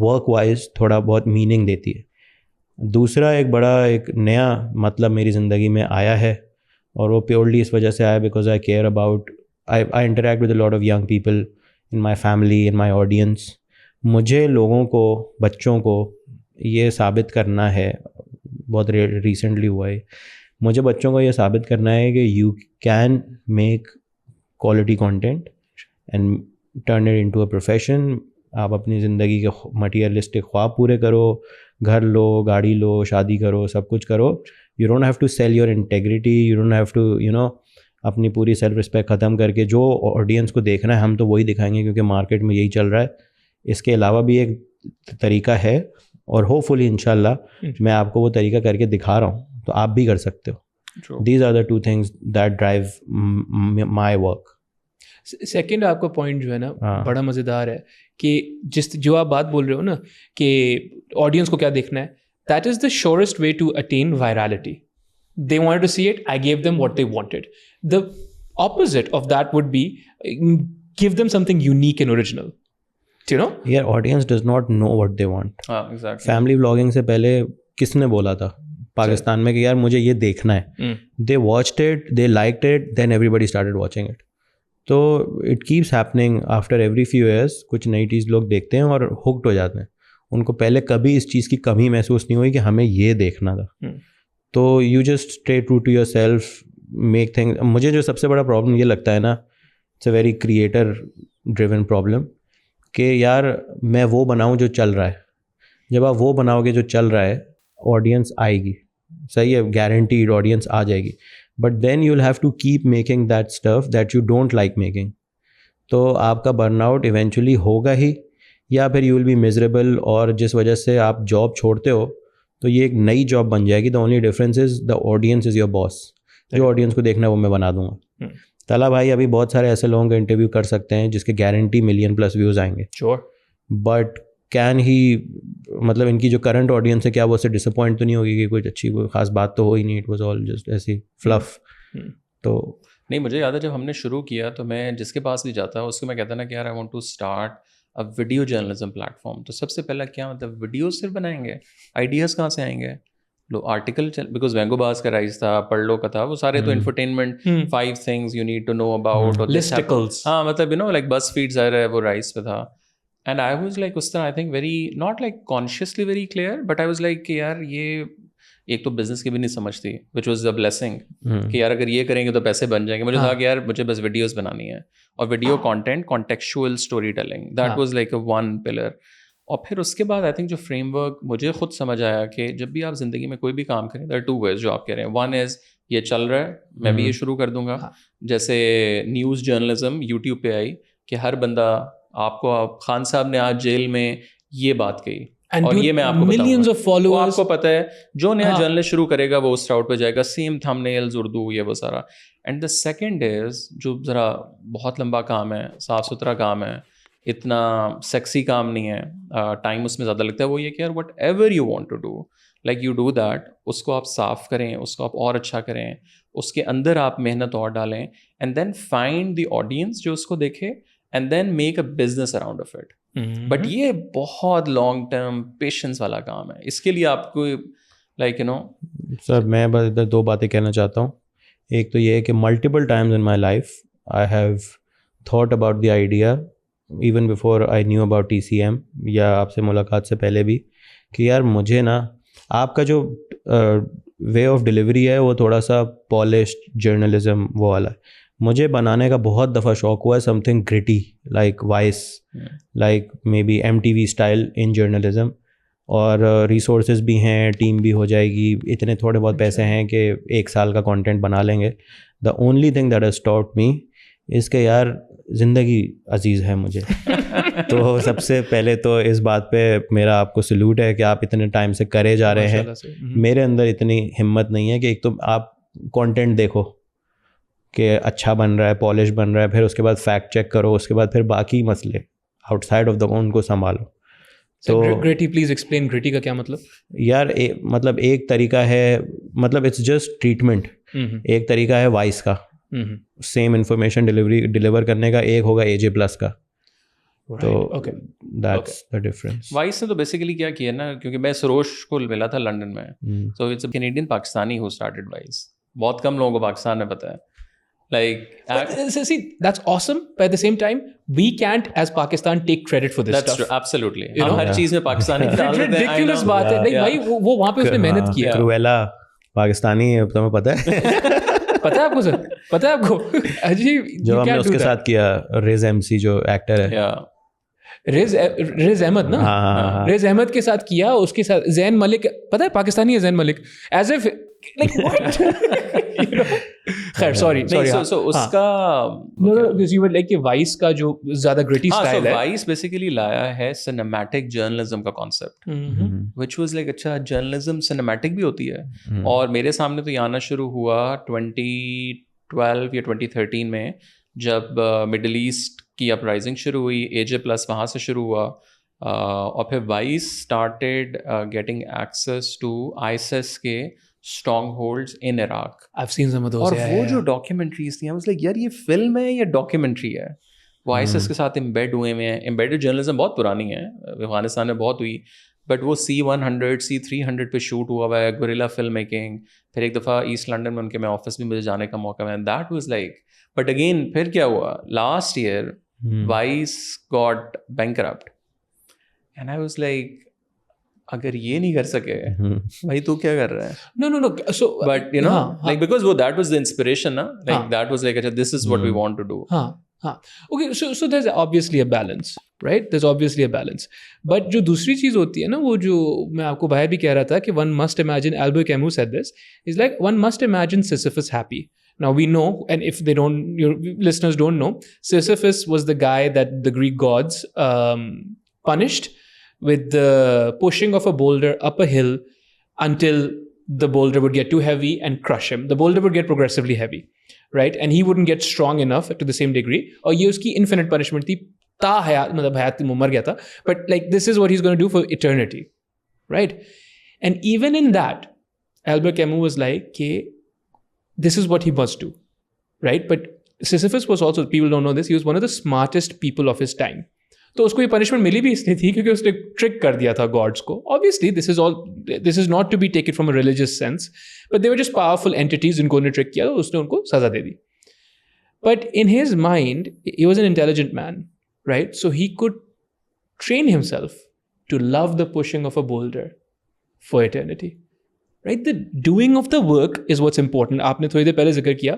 Work wise تھوڑا بہت meaning دیتی ہے. دوسرا ایک نیا مطلب میری زندگی میں آیا ہے, اور وہ پیورلی اس وجہ سے آیا because I care about, I interact with a lot of young people in my family, in my audience. مجھے لوگوں کو, بچوں کو یہ ثابت کرنا ہے, بہت ریسنٹلی ہوا ہے, مجھے بچوں کو یہ ثابت کرنا ہے کہ you can make quality content and turn it into a profession. آپ اپنی زندگی کے مٹیریلسٹک خواب پورے کرو, گھر لو, گاڑی لو, شادی کرو, سب کچھ کرو. You don't have to sell your integrity, you don't have to اپنی پوری سیلف رسپیکٹ ختم کر کے جو آڈینس کو دیکھنا ہے ہم تو وہی دکھائیں گے کیونکہ مارکیٹ میں یہی چل رہا ہے. اس کے علاوہ بھی ایک طریقہ ہے, اور ہوپ فلی انشاءاللہ میں آپ کو وہ طریقہ کر کے دکھا رہا ہوں, تو آپ بھی کر سکتے ہو. These are the two things that drive my work. Second آپ کا پوائنٹ جو ہے نا بڑا مزیدار ہے کہ جو آپ بات بول رہے ہو نا کہ آڈینس کو کیا دیکھنا ہے, that is the shortest way to attain virality. They wanted to see it, I gave them what they wanted. The opposite of that would be give them something unique and original. Do you know? Your audience does not know what they want. Exactly. Family vlogging سے پہلے کس نے بولا تھا پاکستان میں کہ یار مجھے یہ دیکھنا ہے. They watched it, they liked it, then everybody started watching it. تو it keeps happening after every few years. کچھ نئی چیز لوگ دیکھتے ہیں اور hooked ہو جاتے ہیں. ان کو پہلے کبھی اس چیز کی کمی محسوس نہیں ہوئی کہ ہمیں یہ دیکھنا تھا. تو you just stay true to yourself, make things. مجھے جو سب سے بڑا پرابلم یہ لگتا ہے نا, it's a very creator driven problem, کہ یار میں وہ بناؤں جو چل رہا ہے. جب آپ وہ بناؤ گے جو چل رہا ہے, آڈینس آئے گی, صحیح ہے, گارنٹیڈ آڈینس آ جائے گی. But then you will have to keep making that stuff that you don't like making. تو آپ کا برن آؤٹ ایونچولی ہوگا ہی, یا پھر یو ول بی میزریبل, اور جس وجہ سے آپ جاب چھوڑتے ہو تو یہ ایک نئی جاب بن جائے گی. The only difference is the audience is your boss. جو آڈینس کو دیکھنا ہے وہ میں بنا دوں گا. طلحہ بھائی ابھی بہت سارے ایسے لوگوں کا انٹرویو کر سکتے ہیں جس کے گارنٹی 1,000,000+ ویوز آئیں گے. شور. بٹ کین ہی, مطلب ان کی جو کرنٹ آڈینس ہے کیا وہ اس سے ڈسپوائنٹ تو نہیں ہوگی کہ کچھ اچھی کوئی خاص بات تو ہو ہی نہیں, اٹ واز آل جسٹ ایسی فلف. تو نہیں, مجھے یاد ہے جب ہم نے شروع کیا تو میں جس کے پاس بھی جاتا اس کو میں کہتا نا کہ یار I want to start a video journalism platform. تو سب سے پہلا کیا مطلب ویڈیوز صرف بنائیں گے, آئیڈیاز کہاں سے آئیں گے, لو آرٹیکل بیکاز وینگو باز کا رائز تھا, پڑھ لو کا تھا, وہ سارے تو infotainment 5 things you need to know about, listicles. ہاں مطلب like بس فیڈ ظاہر ہے وہ رائز پہ تھا. اینڈ آئی واز لائک اس طرح I think very not like consciously very clear, but I was like کہ یار یہ ایک تو بزنس کی بھی نہیں سمجھتی, وچ واز دا بلیسنگ, کہ یار اگر یہ کریں گے تو پیسے بن جائیں گے. مجھے تھا کہ یار مجھے بس ویڈیوز بنانی ہے, اور video content, contextual story telling, that was like a one pillar. اور پھر اس کے بعد آئی تھنک جو فریم ورک مجھے خود سمجھ آیا کہ جب بھی آپ زندگی میں کوئی بھی کام کریں, دیر آر 2 ways جو آپ کہہ رہے ہیں. ون از یہ چل رہا ہے, میں بھی یہ شروع کر دوں گا. جیسے نیوز جرنلزم یوٹیوب پہ آئی کہ ہر بندہ, آپ کو خان صاحب نے آج جیل میں یہ بات کہی, اور یہ میں آپ کو millions of followers. آپ کو پتہ ہے جو نیا جرنلسٹ شروع کرے گا وہ اس راؤٹ پہ جائے گا, سیم تھم نیلز, اردو, یہ وہ سارا. اینڈ دا سیکنڈ از جو ذرا بہت لمبا کام ہے, صاف ستھرا کام ہے, اتنا سیکسی کام نہیں ہے, ٹائم اس میں زیادہ لگتا ہے, وہ یہ کہ یار whatever you want to do, like you do that, اس کو آپ صاف کریں, اس کو آپ اور اچھا کریں, اس کے اندر آپ محنت اور ڈالیں, and then find the audience جو اس کو دیکھے, and then make a business around of it. But یہ بہت لانگ ٹرم پیشنس والا کام ہے. اس کے لیے آپ کو لائک سر میں بس ادھر 2 باتیں کہنا چاہتا ہوں. ایک تو یہ ہے کہ multiple times in my life I have thought about the idea even before I knew about TCM, یا آپ سے ملاقات سے پہلے بھی, کہ یار مجھے نا آپ کا جو وے آف ڈلیوری ہے وہ تھوڑا سا پالشڈ جرنلزم وہ والا ہے. مجھے بنانے کا بہت دفعہ شوق ہوا ہے something gritty, like Vice, like maybe MTV style in journalism, اور ریسورسز بھی ہیں, ٹیم بھی ہو جائے گی, اتنے تھوڑے بہت پیسے ہیں کہ 1 سال کا کانٹینٹ بنا لیں گے. The only thing that has taught me اس کے یار زندگی عزیز ہے مجھے. تو سب سے پہلے تو اس بات پہ میرا آپ کو سلوٹ ہے کہ آپ اتنے ٹائم سے کرے جا رہے ہیں. میرے اندر اتنی ہمت نہیں ہے کہ ایک تو آپ کانٹینٹ دیکھو کہ اچھا بن رہا ہے, پالش بن رہا ہے, پھر اس کے بعد فیکٹ چیک کرو, اس کے بعد پھر باقی مسئلے آؤٹ سائڈ آف دا ان کو سنبھالو. تو گریٹی پلیز ایکسپلین, گریٹی کا کیا مطلب؟ یار مطلب ایک طریقہ ہے, مطلب اٹس جسٹ ٹریٹمنٹ. ایک طریقہ ہے وائس کا, سیم انفارمیشن ڈلیور کرنے کا, ایک ہوگا AJ+ کا. تو Okay. That's the difference. Vice نے تو بیسیکلی کیا کیا نا, کیونکہ میں سروش کو ملا تھا لنڈن میں, so it's a Canadian Pakistani who started Vice. بہت کم لوگوں کو پاکستان میں پتہ ہے. Like, see, that's awesome. But at the same time, we can't, as Pakistan, take credit for this that's stuff. true, absolutely. You know? ہر چیز میں پاکستانی ڈال دیتے ہیں. Ridiculous بات ہے. نہیں بھائی, وہ وہاں پہ اس نے محنت کی ہے. کرویلا پاکستانی ہے, تمہیں پتہ ہے؟ پتہ ہے آپ کو سر, پتہ ہے آپ کو عجیب جو ہم نے اس کے ساتھ کیا, ریز ایم سی جو ایکٹر ہے, ریز احمد نا, ریز احمد کے ساتھ کیا. اس کے ساتھ زین ملک, پتہ ہے پاکستانی ہے زین ملک, ایز اف like what خیر sorry so اس کا you were like کہ وائس کا جو زیادہ gritty style ہے, وائس بیسیکلی لایا ہے سنیمیٹک جرنلزم کا کانسیپٹ, which was like اچھا جرنلزم سنیمیٹک بھی ہوتی ہے. اور میرے سامنے تو یہ آنا شروع ہوا 2012 یا 2013 میں, جب مڈل ایسٹ کی اپرائزنگ شروع ہوئی, AJ+ وہاں سے شروع ہوا, اور پھر Vice started getting access to ISIS کے strongholds in Iraq. I've seen some of those. اور وہ جو ڈاکیومنٹریز تھیں, I was like یار یہ فلم ہے یا ڈاکیومنٹری ہے. وہ ISIS کے ساتھ امبیڈ ہوئے ہوئے ہیں. امبیڈڈ جرنلزم بہت پرانی ہے, افغانستان میں بہت ہوئی, بٹ وہ C100 C300 پہ شوٹ ہوا ہے, گوریلا فلم میکنگ. پھر ایک دفعہ ایسٹ لنڈن میں ان کے میں آفس بھی مجھے جانے کا موقع ملا. That was like, but again پھر کیا ہوا, last year Vice got bankrupt, and I was like اگر یہ نہیں کر سکے بھائی تو کیا کر رہا ہے. No. So, but you know, like because that was the inspiration, na? Like that was like, this is what we want to do. Okay, so there's obviously a balance, right? There's obviously a balance. But جو دوسری چیز ہوتی ہے نا, وہ جو میں آپ کو باہر بھی کہہ رہا تھا کہ one must imagine, Albert Camus said this, is like one must imagine Sisyphus happy. Now we know, and if they don't, your listeners don't know, Sisyphus was the guy that the Greek gods punished with the pushing of a boulder up a hill until the boulder would get too heavy and crush him. The boulder would get progressively heavy, right? And he wouldn't get strong enough to the same degree. اور یہ اس کی infinite punishment تھی, تا حیات, مطلب حیات میں مر گیا تھا, but like this is what he's going to do for eternity, right? And even in that, Albert Camus was like, کہ this is what he must do, right? But Sisyphus was also, people don't know this, he was one of the smartest people of his time. تو اس کو یہ punishment ملی بھی اس لیے تھی کیونکہ اس نے ٹرک کر دیا تھا گاڈس کو. Obviously this is not to be take it from a religious sense, but they were just powerful entities جن کو انہوں نے ٹرک کیا, اس نے ان کو سزا دے دی. But in his mind he was an intelligent man, right? So he could train himself to love the pushing of a boulder for eternity, right? The doing of the work is what's important. آپ نے تھوڑی دیر پہلے ذکر کیا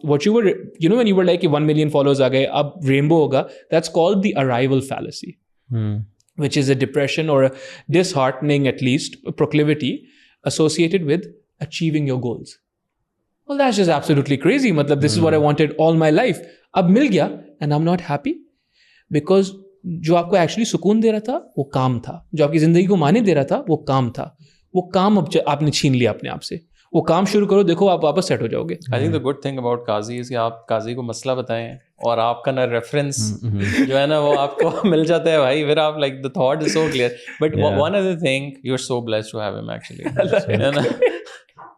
what you were, you know, when you were like 1 million followers aa gaye, ab rainbow hoga, that's called the arrival fallacy, which is a depression or a disheartening, at least, proclivity associated with achieving your goals. Well, that's just absolutely crazy. Matlab, this is what I wanted all my life. Ab mil gaya and I'm not happy because جو آپ کو actually سکون دے رہا تھا وہ کام تھا, جو آپ کی زندگی کو معنی دے رہا تھا وہ کام تھا. وہ کام اب آپ نے چھین لیا اپنے آپ سے. وہ کام شروع کرو, دیکھو آپ واپس سیٹ ہو جاؤ گے. I think the good thing about قاضی از کہ آپ قاضی کو مسئلہ بتائیں اور آپ کا نا ریفرنس جو ہے نا وہ آپ کو مل جاتا ہے بھائی, پھر آپ like the thought is so clear. But one other thing, you are so blessed to have ہم ایکچولی.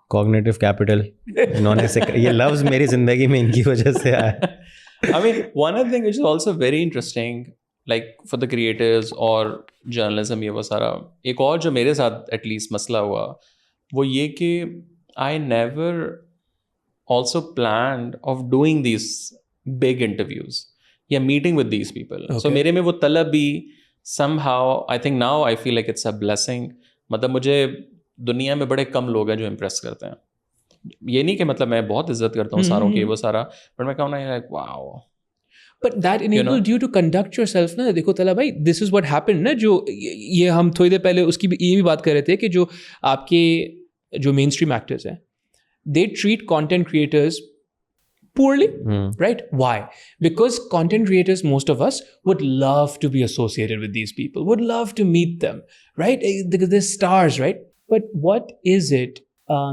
کوگنیٹو کیپٹل, انہوں نے یہ لفظ میری زندگی میں ان کی وجہ سے آیا. I mean, one other thing which is also very interesting, like for the creators اور journalism, یہ وہ سارا, ایک اور جو میرے ساتھ ایٹ لیسٹ مسئلہ ہوا وہ یہ کہ I never also planned of doing these big interviews یا meeting with these people. Okay. So میرے میں وہ طلب بھی somehow, I think now I feel like it's a blessing. مطلب مجھے دنیا میں بڑے کم لوگ ہیں جو امپریس کرتے ہیں. یہ نہیں کہ مطلب میں بہت عزت کرتا ہوں ساروں کی وہ سارا, بٹ میں کہوں نا like wow. But that enabled you to conduct yourself نا. دیکھو طلب بھائی, this is what happened نا. جو یہ ہم تھوڑی دیر پہلے اس کی یہ بھی بات کر رہے تھے کہ جو آپ کے جو مین اسٹریم ایکٹرز ہیں, they treat content creators poorly, right? Why? Because content creators, most of us, would love to be associated with these people, would love to meet them, right? Because they're stars, right? But what is it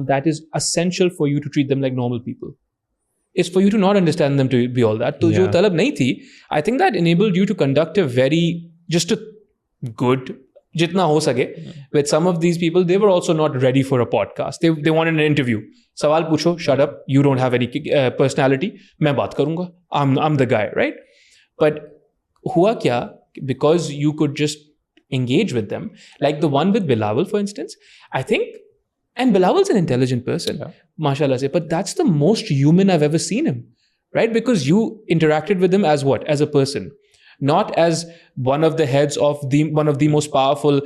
that is essential for you to treat them like normal people? It's for you to not understand them to be all that. So jo talab nahi thi, I think that enabled you to conduct a very, just a good, jitna ho sake, with some of these people. They were also not ready for a podcast. They wanted an interview. Sawal pucho, shut up, you don't have any personality, main baat karunga, I'm the guy, right? But hua kya, because you could just engage with them, like the one with Bilawal, for instance, I think, and Bilawal's an intelligent person, mashallah se, but that's the most human I've ever seen him, right? Because you interacted with him as what? As a person, not as one of the heads of one of the most powerful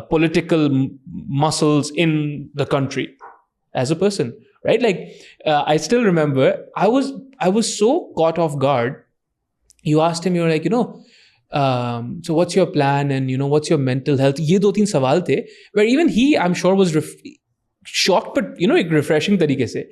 political muscles in the country, as a person, right? Like I still remember, I was so caught off guard. You asked him, you were like, so what's your plan, and what's your mental health? Ye 2-3 sawal the, where even he, I'm sure, was shocked, but ek refreshing tarike se.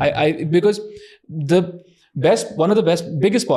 I because the best, one of the best, biggest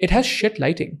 it has shit lighting.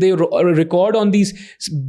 they record on these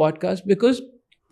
podcast, because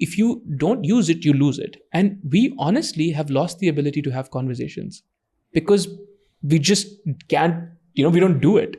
if you don't use it, you lose it. And we honestly have lost the ability to have conversations because we just can't, we don't do it.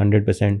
100%.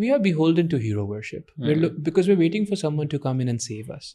We are beholden to hero worship because we're waiting for someone to come in and save us.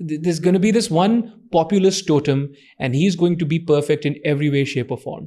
There's going to be this one populist totem and he's going to be perfect in every way, shape or form.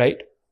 right?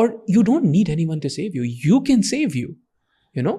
or you don't need anyone to save you. You can save you, you know.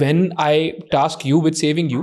when I task you with saving you,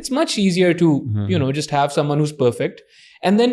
It's much easier to, you know, just have someone who's perfect. And then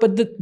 But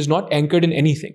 is not anchored in anything.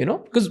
You know, because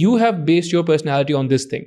you have based your personality on this thing.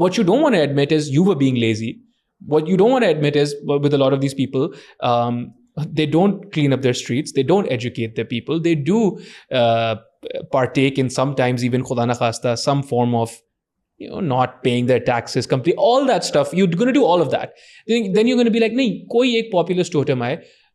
What you don't want to admit is you were being lazy. What you don't want to admit is, with a lot of these people, they don't clean up their streets. They don't educate their people. They do partake in sometimes even khuda na khasta some form of, you know, not paying their taxes, complete all that stuff. You're going to do all of that. Then you're going to be like, nahi, koi ek populist totem aaye,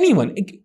anyone,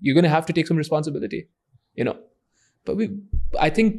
You're going to have to take some responsibility, you know. But I think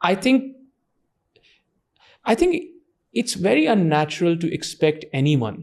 I think it's very unnatural to expect anyone,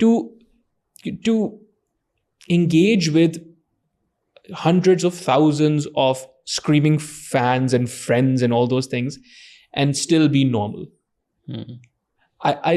to engage with hundreds of thousands of screaming fans and friends and all those things and still be normal. I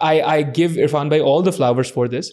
I give Irfan bhai all the flowers for this.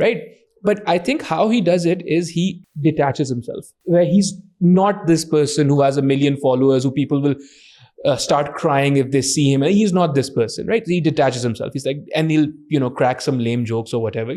right? But I think how he does it is he detaches himself, where he's not this person who has a million followers, who people will start crying if they see him. He's not this person, right? He detaches himself. He's like, and he'll, you know, crack some lame jokes or whatever.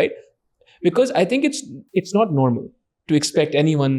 right? Because I think it's not normal to expect anyone,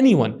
anyone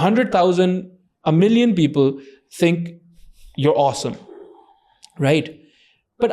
100,000, a million people think you're awesome, right? But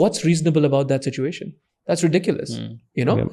What's reasonable about that situation? That's ridiculous, you know?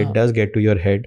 It does get to your head.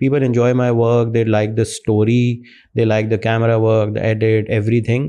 People enjoy my work, they like the story, they like the camera work, the edit, everything.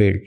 failed.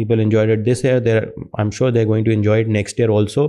People enjoyed it this year, I'm sure they're going to enjoy it next year also.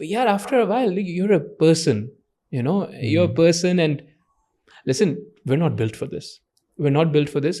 But yeah, after a while, you're a person, you know, you're a person, and listen, we're not built for this. We're not built for this.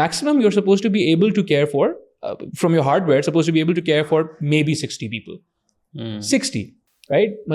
maximum you're supposed to be able to care for, from your hardware, supposed to be able to care for maybe 60 people. 60, right?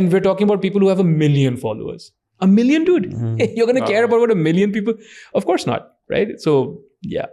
and we're talking about people who have 1 million followers. 1 million, dude? You're going to care about what 1 million people? Of course not, right? So, yeah.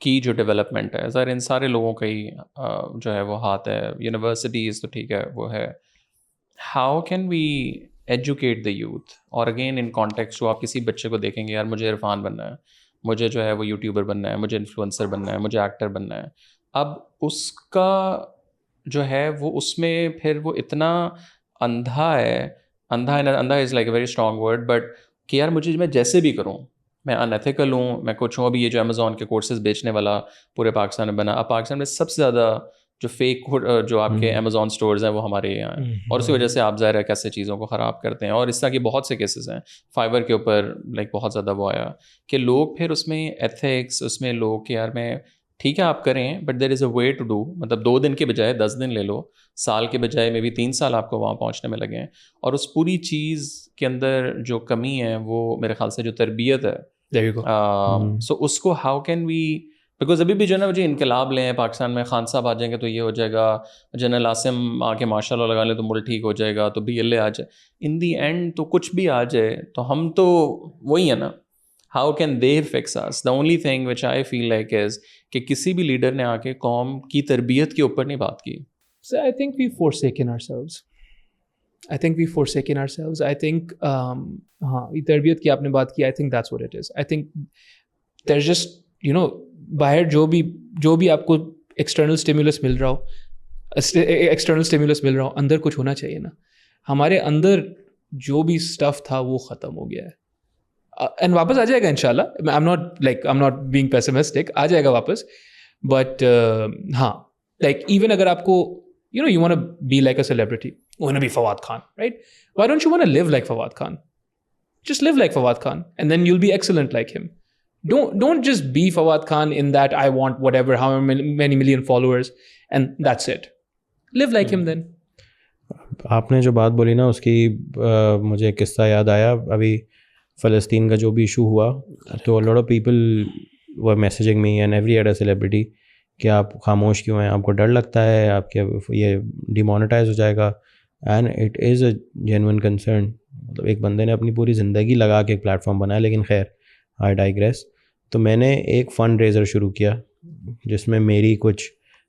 کی جو development ہے، ظاہر ان سارے لوگوں کا ہی جو ہے وہ ہاتھ ہے. یونیورسٹیز تو ٹھیک ہے وہ ہے. How can we educate the youth? اور اگین ان کانٹیکسٹ جو آپ کسی بچے کو دیکھیں گے، یار مجھے عرفان بننا ہے، مجھے جو ہے وہ یوٹیوبر بننا ہے، مجھے انفلوئنسر بننا ہے، مجھے ایکٹر بننا ہے. اب اس کا جو ہے وہ اس میں پھر وہ اتنا اندھا ہے، اندھا is like a very strong word, but کہ یار مجھے میں جیسے بھی کروں میں ان ایتھیکل ہوں، میں کچھ ہوں. ابھی یہ جو امیزون کے کورسز بیچنے والا پورے پاکستان میں بنا، اب پاکستان میں سب سے زیادہ جو فیک جو آپ کے امیزون اسٹورز ہیں وہ ہمارے یہاں ہیں، اور اسی وجہ سے آپ ظاہر ہے کیسے چیزوں کو خراب کرتے ہیں. اور اس طرح کے بہت سے کیسز ہیں. فائبر کے اوپر لائک بہت زیادہ وہ آیا کہ لوگ پھر اس میں ایتھکس، اس میں لوگ کہ یار میں ٹھیک ہے آپ کریں but there is a way to do. مطلب 2 دن کے بجائے 10 دن لے لو، سال کے بجائے میں بھی 3 سال آپ کو وہاں پہنچنے میں لگیں. اور اس پوری چیز کے اندر جو کمی ہے وہ میرے خیال سے جو تربیت ہے، سو اس کو ہاؤ کین وی، بیکاز ابھی بھی جو ہے نا مجھے انقلاب لیں پاکستان میں، خان صاحب آ جائیں گے تو یہ ہو جائے گا، جنرل عاصم آ کے ماشاء اللہ لگا لیں تو ملک ٹھیک ہو جائے گا، تو بھی اللہ آ جائے. ان دی اینڈ تو کچھ بھی آ جائے تو ہم تو وہی ہیں نا. How can they fix us? The only thing which I feel like is کہ کسی بھی لیڈر نے آ کے قوم کی تربیت کے اوپر نہیں بات کی. So I think we've forsaken ourselves. I think تربیت کی آپ نے بات کی. I think that's what it is. I think there's just, باہر جو بھی آپ کو ایکسٹرنل اسٹیمولس مل رہا ہو، اندر کچھ ہونا چاہیے نا. ہمارے اندر جو بھی اسٹف تھا وہ ختم ہو گیا ہے، اینڈ واپس آ جائے گا انشاءاللہ. I'm not being pessimistic. آ جائے گا واپس. بٹ ہاں، لائک ایون اگر آپ کو you want to be like a celebrity, you want to be Fawad Khan, right? Why don't you want to live like Fawad Khan? Just live like Fawad Khan and then you'll be excellent like him. Don't just be Fawad Khan in that I want whatever, however many million followers and that's it. Live like him then. آپ نے جو بات بولی نا اس کی مجھے ایک قصہ یاد آیا. ابھی فلسطین کا جو بھی ایشو ہوا تو a lot of people were messaging me and every other celebrity کہ آپ خاموش کیوں ہیں، آپ کو ڈر لگتا ہے آپ کے یہ ڈیمونیٹائز ہو جائے گا. And it is a genuine concern. مطلب ایک بندے نے اپنی پوری زندگی لگا کے ایک پلیٹ فارم بنایا. لیکن خیر آئی ڈائیگریس. تو میں نے ایک فنڈ ریزر شروع کیا جس میں میری کچھ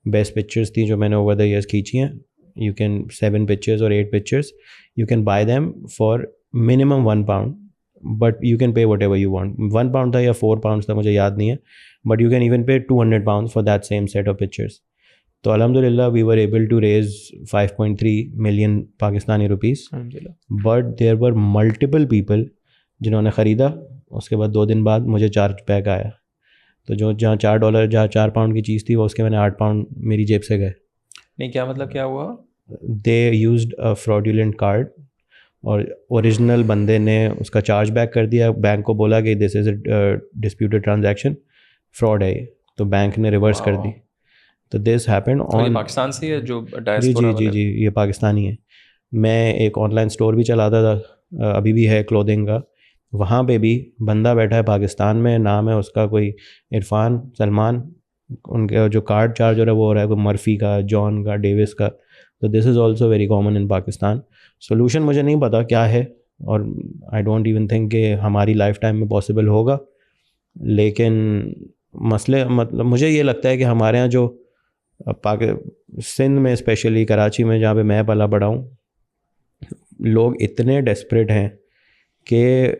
بیسٹ پکچرس تھیں جو میں نے اوور دا ایئرس کھینچی ہیں. یو کین 7 pictures اور 8 pictures, you can buy them for minimum £1, but you can pay whatever you want. £1 تھا یا £4 تھا مجھے یاد نہیں ہے, but you can even pay £200 for that same set of pictures. تو الحمد للہ we were able to raise 5.3 million Pakistani rupees. But there were multiple people جنہوں نے خریدا. اس کے بعد 2 دن بعد مجھے چارج بیک آیا. تو جو جہاں $4 جہاں £4 کی چیز تھی وہ اس کے میں نے £8 میری جیب سے گئے. نہیں کیا مطلب کیا ہوا؟ دے یوزڈ اے fraudulent کارڈ اور اوریجنل بندے نے اس کا چارج بیک کر دیا. بینک کو بولا کہ دس از اے ڈسپیوٹیڈ ٹرانزیکشن, فراڈ ہے, تو بینک نے ریورس کر دی. تو دس ہیپن آن پاکستان سے ہے جو جی یہ پاکستانی ہے. میں ایک آن لائن اسٹور بھی چلاتا تھا, ابھی بھی ہے کلودنگ کا. وہاں پہ بھی بندہ بیٹھا ہے پاکستان میں, نام ہے اس کا کوئی عرفان سلمان. ان کا جو کارڈ چارج ہو رہا ہے وہ ہو رہا ہے کوئی مرفی کا, جان کا, ڈیوس کا. تو this is also very common in Pakistan. Solution مجھے نہیں پتا کیا ہے, اور آئی ڈونٹ ایون تھنک کہ ہماری لائف ٹائم میں پاسبل ہوگا. لیکن مسئلے مطلب مجھے یہ لگتا ہے کہ ہمارے یہاں جو سندھ میں اسپیشلی کراچی میں جہاں پہ میں پلا بڑا ہوں, لوگ اتنے ڈیسپریٹ ہیں کہ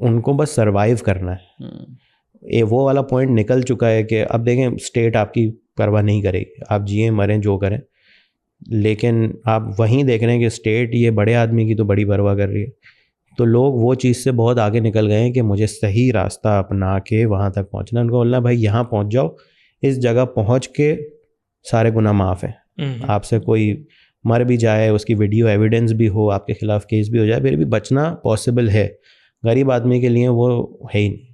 ان کو بس سروائیو کرنا ہے. وہ والا پوائنٹ نکل چکا ہے کہ اب دیکھیں اسٹیٹ آپ کی پرواہ نہیں کرے گی, آپ جئیں مریں جو کریں, لیکن آپ وہیں دیکھ رہے ہیں کہ اسٹیٹ یہ بڑے آدمی کی تو بڑی پرواہ کر رہی ہے. تو لوگ وہ چیز سے بہت آگے نکل گئے ہیں کہ مجھے صحیح راستہ اپنا کے وہاں تک پہنچنا. ان کو بولنا بھائی یہاں پہنچ جاؤ, اس جگہ پہنچ کے سارے گناہ معاف ہیں. آپ سے کوئی مر بھی جائے, اس کی ویڈیو ایویڈنس بھی ہو, آپ کے خلاف کیس بھی ہو جائے, پھر بھی بچنا پاسبل ہے. غریب آدمی کے لیے وہ ہے ہی نہیں.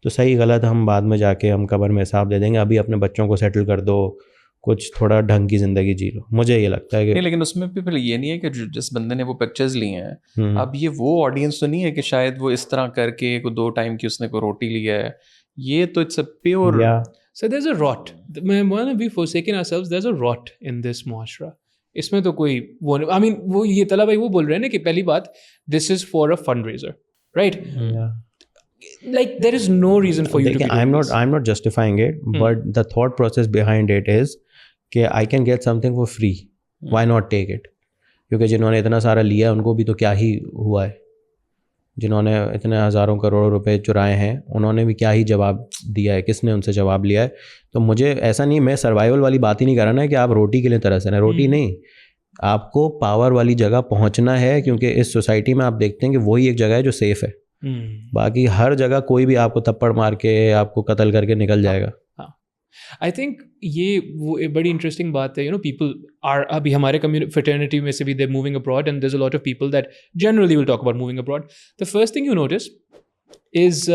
تو صحیح غلط ہم بعد میں جا کے ہم قبر میں حساب دے دیں گے. ابھی اپنے بچوں کو سیٹل کر دو, کچھ تھوڑا ڈھنگ کی زندگی جی لو. مجھے یہ لگتا ہے کہ لیکن اس میں بھی پھر یہ نہیں ہے کہ جس بندے نے وہ پکچرز لی ہیں, اب یہ وہ آڈینس تو نہیں ہے کہ شاید وہ اس طرح کر کے کوئی 2 ٹائم کی اس نے کوئی روٹی لی ہے. یہ تو it's a pure. So there's a rot. میں we forsaken ourselves. There's a rot in this معاشرہ. اس میں تو کوئی وہ I mean وہ یہ طلع بھائی وہ بول رہے ہیں نا کہ پہلی بات this is for a fundraiser, right? like there is no reason for you to be I'm doing this. not justifying it, but the thought process behind it is کہ I can get something for free, why not take it? کیونکہ جنہوں نے اتنا سارا لیا ان کو بھی تو کیا ہی ہوا ہے, جنہوں نے اتنے ہزاروں کروڑوں روپے چرائے ہیں انہوں نے بھی کیا ہی جواب دیا ہے, کس نے ان سے جواب لیا ہے. تو مجھے ایسا نہیں, میں سروائیول والی بات ہی نہیں کر رہا نا کہ آپ روٹی کے لیے ترس رہے ہیں, روٹی نہیں, آپ کو پاور والی جگہ پہنچنا ہے, کیونکہ اس سوسائٹی میں آپ دیکھتے ہیں کہ وہی ایک جگہ ہے جو سیف ہے, باقی ہر جگہ کوئی بھی آپ کو تھپڑ مار کے آپ کو قتل کر کے نکل جائے گا. آئی تھنک یہ وہ بڑی انٹرسٹنگ بات ہے. یو نو پیپل آر, ابھی ہمارے فریٹرنیٹی میں سے بھی there moving abroad and there is a lot of people that generally will talk about moving abroad. The first thing you notice is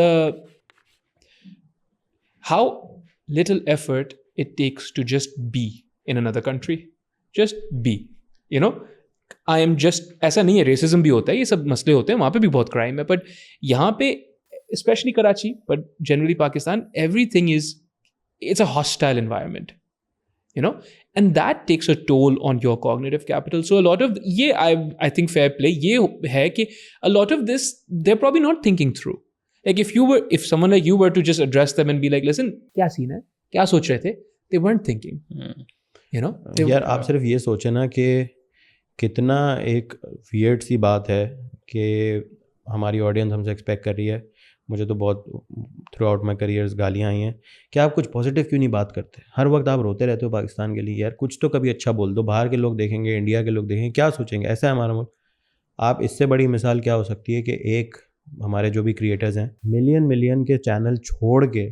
how little effort it takes to just be in another country. Just be, you know. I am just, ایسا نہیں ہے, racism بھی ہوتا ہے, یہ سب مسئلے ہوتے ہیں, وہاں پہ بھی بہت کرائم ہے, بٹ یہاں پہ specially Karachi, but generally Pakistan, everything is, it's a hostile environment, you know, and that takes a toll on your cognitive capital. So a lot of I think fair play یہ ہے کہ a lot of this they're probably not thinking through. Like if someone like you were to just address them and be like, listen, کیا سین ہے, کیا سوچ رہے تھے, they weren't thinking, you know. یار آپ صرف یہ سوچیں نا کہ کتنا ایک ویئرڈ سی بات ہے کہ ہماری آڈینس ہم سے ایکسپیکٹ کر رہی ہے. مجھے تو بہت تھرو آؤٹ مائی کریئرز گالیاں آئی ہیں کہ آپ کچھ پازیٹیو کیوں نہیں بات کرتے, ہر وقت آپ روتے رہتے ہو پاکستان کے لیے. یار کچھ تو کبھی اچھا بول دو, باہر کے لوگ دیکھیں گے, انڈیا کے لوگ دیکھیں گے, کیا سوچیں گے, ایسا ہے ہمارا ملک. آپ اس سے بڑی مثال کیا ہو سکتی ہے کہ ایک ہمارے جو بھی کریٹرز ہیں ملین کے چینل چھوڑ کے,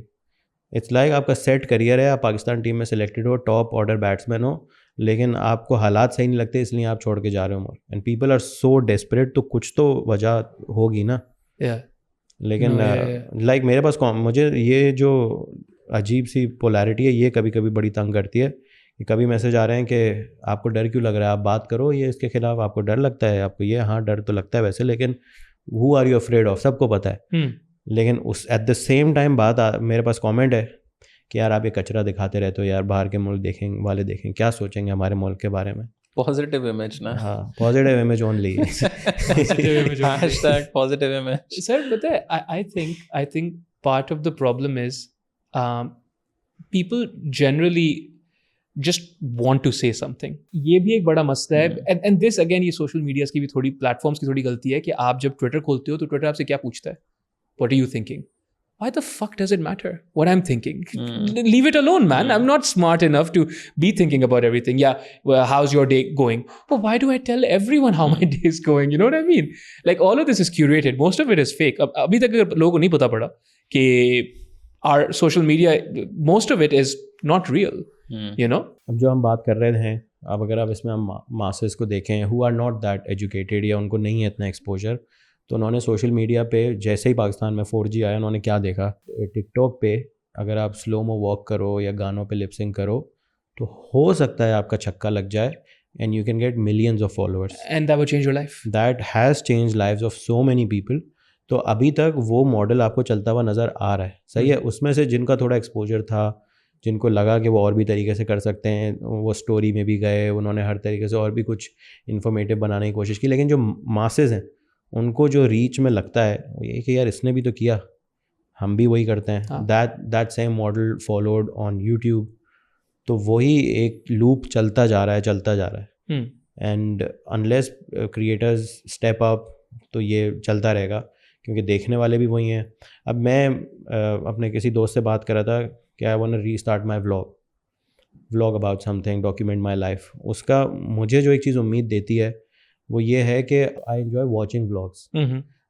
اٹس لائک آپ کا سیٹ کریئر ہے, آپ پاکستان ٹیم میں سلیکٹڈ ہو, ٹاپ آرڈر بیٹسمین ہو, لیکن آپ کو حالات صحیح نہیں لگتے اس لیے آپ چھوڑ کے جا رہے ہو. And people are so desperate, تو کچھ تو وجہ ہوگی نا. لیکن لائک میرے پاس مجھے یہ جو عجیب سی پولیرٹی ہے یہ کبھی کبھی بڑی تنگ کرتی ہے کہ کبھی میسج آ رہے ہیں کہ آپ کو ڈر کیوں لگ رہا ہے, آپ بات کرو یہ اس کے خلاف, آپ کو ڈر لگتا ہے, آپ کو یہ, ہاں ڈر تو لگتا ہے ویسے, لیکن who are you afraid of, سب کو پتہ ہے. لیکن اس ایٹ دا سیم ٹائم بات میرے پاس کامنٹ ہے کہ یار آپ یہ کچرا دکھاتے رہتے ہو, یار باہر کے ملک دیکھیں والے دیکھیں کیا سوچیں گے ہمارے ملک کے بارے میں. پازیٹیو امیج نا, ہاں positive image only, hash tag positive image. Sir پتہ ہے I think part of the problem is people generally just want to say something. یہ بھی ایک بڑا مسئلہ ہے. and this again یہ سوشل میڈیاز کی بھی تھوڑی پلیٹ فارمس کی تھوڑی غلطی ہے کہ آپ جب ٹویٹر کھولتے ہو تو ٹویٹر آپ سے کیا پوچھتا ہے, what are you thinking? Why the fuck does it matter what I'm thinking? Leave it alone, man. I'm not smart enough to be thinking about everything. Yeah, well, how's your day going? But why do I tell everyone how my day is going? You know what I mean? Like all of this is curated. Most of it is fake. ابھی تک لوگوں کو نہیں پتا پڑا کہ our social media, most of it is not real. You know? اب جو ہم بات کر رہے ہیں, اب اگر آپ اس میں ہم ماسز کو دیکھیں who are not that educated یا ان کو نہیں ہے اتنا ایکسپوجر, تو انہوں نے سوشل میڈیا پہ جیسے ہی پاکستان میں 4G آیا انہوں نے کیا دیکھا, ٹک ٹاک پہ اگر آپ سلو مو واک کرو یا گانوں پہ لپ سنگ کرو تو ہو سکتا ہے آپ کا چھکا لگ جائے and you can get millions of followers, and that will change your life. That has changed lives of so many people. تو ابھی تک وہ ماڈل آپ کو چلتا ہوا نظر آ رہا ہے, صحیح ہے. اس میں سے جن کا تھوڑا ایکسپوجر تھا, جن کو لگا کہ وہ اور بھی طریقے سے کر سکتے ہیں, وہ اسٹوری میں بھی گئے, انہوں نے ہر طریقے سے اور بھی کچھ انفارمیٹیو بنانے کی کوشش کی. لیکن جو ماسز ہیں ان کو جو ریچ میں لگتا ہے وہ یہ کہ یار اس نے بھی تو کیا, ہم بھی وہی کرتے ہیں. That same model followed on YouTube. تو وہی ایک لوپ چلتا جا رہا ہے. And unless creators step up تو یہ چلتا رہے گا, کیونکہ دیکھنے والے بھی وہی ہیں. اب میں اپنے کسی دوست سے بات کر رہا تھا کہ I want to restart my vlog about something, document my life. اس کا مجھے جو ایک چیز امید دیتی ہے وہ یہ ہے کہ آئی انجوائے واچنگ ولاگس.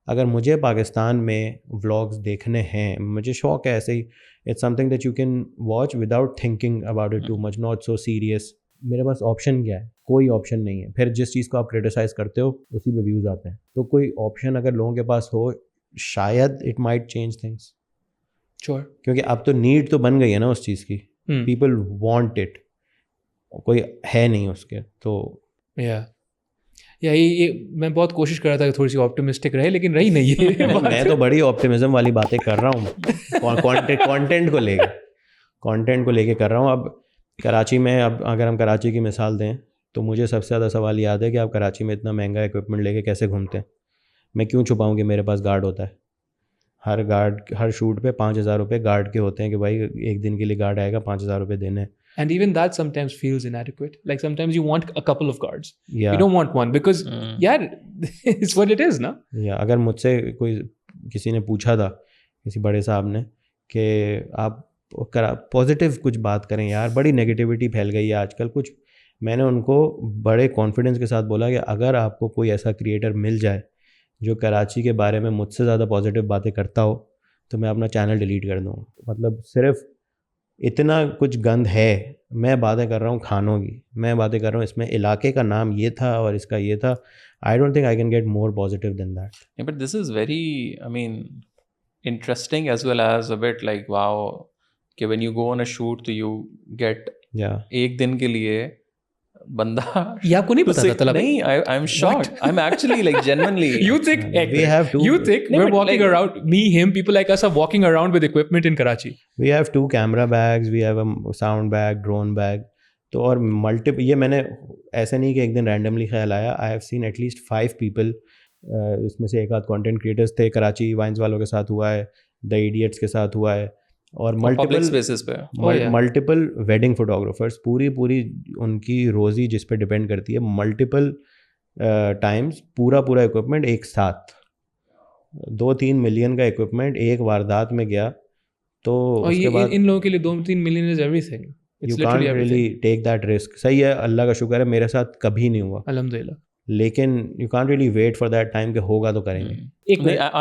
اگر مجھے پاکستان میں ولاگس دیکھنے ہیں, مجھے شوق ہے ایسے ہی, it's something that you can watch without thinking about it too much, not so serious. میرے پاس آپشن کیا ہے؟ کوئی آپشن نہیں ہے. پھر جس چیز کو آپ کرٹیسائز کرتے ہو اسی پہ ویوز آتے ہیں. تو کوئی آپشن اگر لوگوں کے پاس ہو, شاید it might change things. Sure. کیونکہ اب تو نیڈ تو بن گئی ہے نا اس چیز کی, پیپل وانٹ اٹ, کوئی ہے نہیں اس کے. تو یہ میں بہت کوشش کر رہا تھا کہ تھوڑی سی آپٹیمسٹک رہے, لیکن رہی نہیں ہے. میں تو بڑی آپٹیمزم والی باتیں کر رہا ہوں, کانٹینٹ کو لے کے کر رہا ہوں. اب کراچی میں, اب اگر ہم کراچی کی مثال دیں تو مجھے سب سے زیادہ سوال یاد ہے کہ آپ کراچی میں اتنا مہنگا اکوپمنٹ لے کے کیسے گھومتے ہیں. میں کیوں چھپاؤں کہ میرے پاس گارڈ ہوتا ہے, ہر گارڈ ہر شوٹ پہ 5,000 روپے گارڈ کے ہوتے ہیں کہ بھائی ایک دن کے لیے گارڈ آئے گا 5,000 روپے دینے. And even that sometimes feels inadequate. Like sometimes you want a couple of guards. Yeah. You don't want one because yeah, it's what it is, na? یا اگر مجھ سے کوئی کسی نے پوچھا تھا کسی بڑے صاحب نے کہ آپ پازیٹیو کچھ بات کریں یار, بڑی نگیٹیوٹی پھیل گئی ہے آج کل کچھ, میں نے ان کو بڑے کانفیڈنس کے ساتھ بولا کہ اگر آپ کو کوئی ایسا کریٹر مل جائے جو کراچی کے بارے میں مجھ سے زیادہ پازیٹیو باتیں کرتا ہو تو میں اپنا چینل ڈیلیٹ کر دوں. مطلب صرف اتنا کچھ گند ہے. میں باتیں کر رہا ہوں کھانوں کی, میں باتیں کر رہا ہوں اس میں علاقے کا نام یہ تھا اور اس کا یہ تھا. I don't think I can get more positive than that. Yeah, but this is very, I mean, interesting as well as a bit like, wow, کہ when you go on a shoot تو you get ایک دن کے لیے بندہ یہ آپ کو نہیں پتا تھا نہیں. I'm shocked. I'm actually like genuinely. You think we're walking around, me, him, people like us are walking around with equipment in Karachi. We have 2 camera bags, we have a sound bag, drone bag. تو اور یہ میں نے ایسا نہیں کہ ایک دن randomly خیال آیا. I have seen at least 5 people, اس میں سے ایک آدھ کانٹینٹ کریٹرز تھے, کراچی وائنز والوں کے ساتھ ہوا ہے, دا ایڈیٹس کے ساتھ ہوا ہے, اور ملٹیپل ویڈنگ فوٹوگرافرس. پوری ان کی روزی جس پہ ڈپینڈ کرتی ہے, ملٹیپل ٹائمز پورا اکوپمنٹ ایک ساتھ 2-3 ملین کا اکوپمنٹ ایک واردات میں گیا. تو اس کے بعد ان لوگوں کے لیے 2-3 million is every thing. You can't really take that risk. صحیح ہے, اللہ کا شکر ہے میرے ساتھ کبھی نہیں ہوا الحمدللہ, لیکن you can't really wait for that time کہ ہوگا تو کریں گے.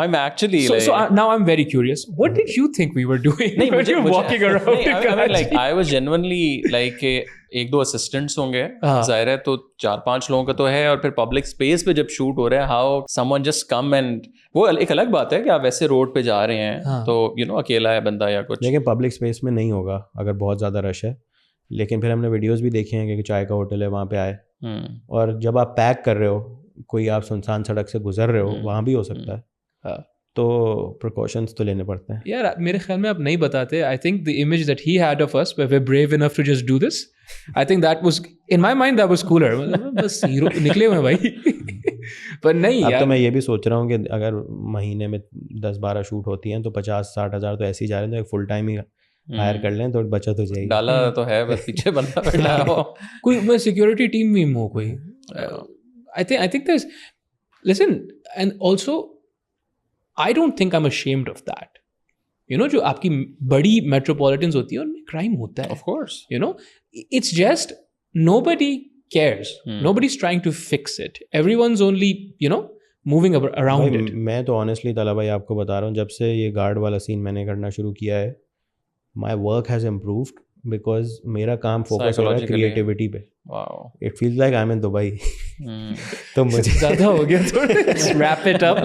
I'm actually so now I'm very curious, what did you think we were doing when you were walking around? I mean like I was genuinely like ایک دو assistants ہوں گے ظاہر ہے, تو 4-5 لوگوں کا تو ہے, اور پھر پبلک اسپیس پہ جب شوٹ ہو رہا ہے, how someone just come and وہ ایک الگ بات ہے کہ آپ ویسے روڈ پہ جا رہے ہیں تو اکیلا ہے بندہ یا کچھ, لیکن پبلک اسپیس میں نہیں ہوگا اگر بہت زیادہ رش ہے. لیکن پھر ہم نے ویڈیوز بھی دیکھے ہیں کہ چائے کا ہوٹل ہے وہاں پہ آئے, اور جب آپ پیک کر رہے ہو, کوئی آپ سنسان سڑک سے گزر رہے ہو, وہاں بھی ہو سکتا ہے, تو پریکاشنس تو لینے پڑتے ہیں. یار میرے خیال میں آپ نہیں بتاتے. I think the image that he had of us, we're brave enough to just do this. I think that was in my mind that was cooler. بس ہیرو نکلے ہوئے بھائی. پر نہیں اب تو میں یہ بھی سوچ رہا ہوں کہ اگر مہینے میں 10-12 شوٹ ہوتی ہیں تو 50-60 ہزار تو ایسے ہی جا رہے ہیں, فل ٹائم ہی ہائر کر لیں تو بچت ہو جائے گی. ڈالا تو ہے, بس پیچھے بندہ بیٹھا ہو, کوئی سیکورٹی ٹیم بھی ہو کوئی. I think there's, listen, and also I don't think I'm ashamed of that. You know, جو آپ کی بڑی میٹروپولیٹنز ہوتی ہیں ان میں کرائم ہوتا ہے. Of course. You know, it's just nobody cares. Nobody's trying to fix it. Everyone's only, you know, moving around it. میں تو honestly طلع بھائی آپ کو بتا رہا ہوں, جب سے یہ گارڈ والا سین میں نے کرنا شروع کیا ہے, my work has improved because میرا کام فوکس ہو رہا ہے کریٹیوٹی پہ. It feels like I'm in Dubai. تو مجھے زیادہ ہو گیا تھوڑا, wrap it up.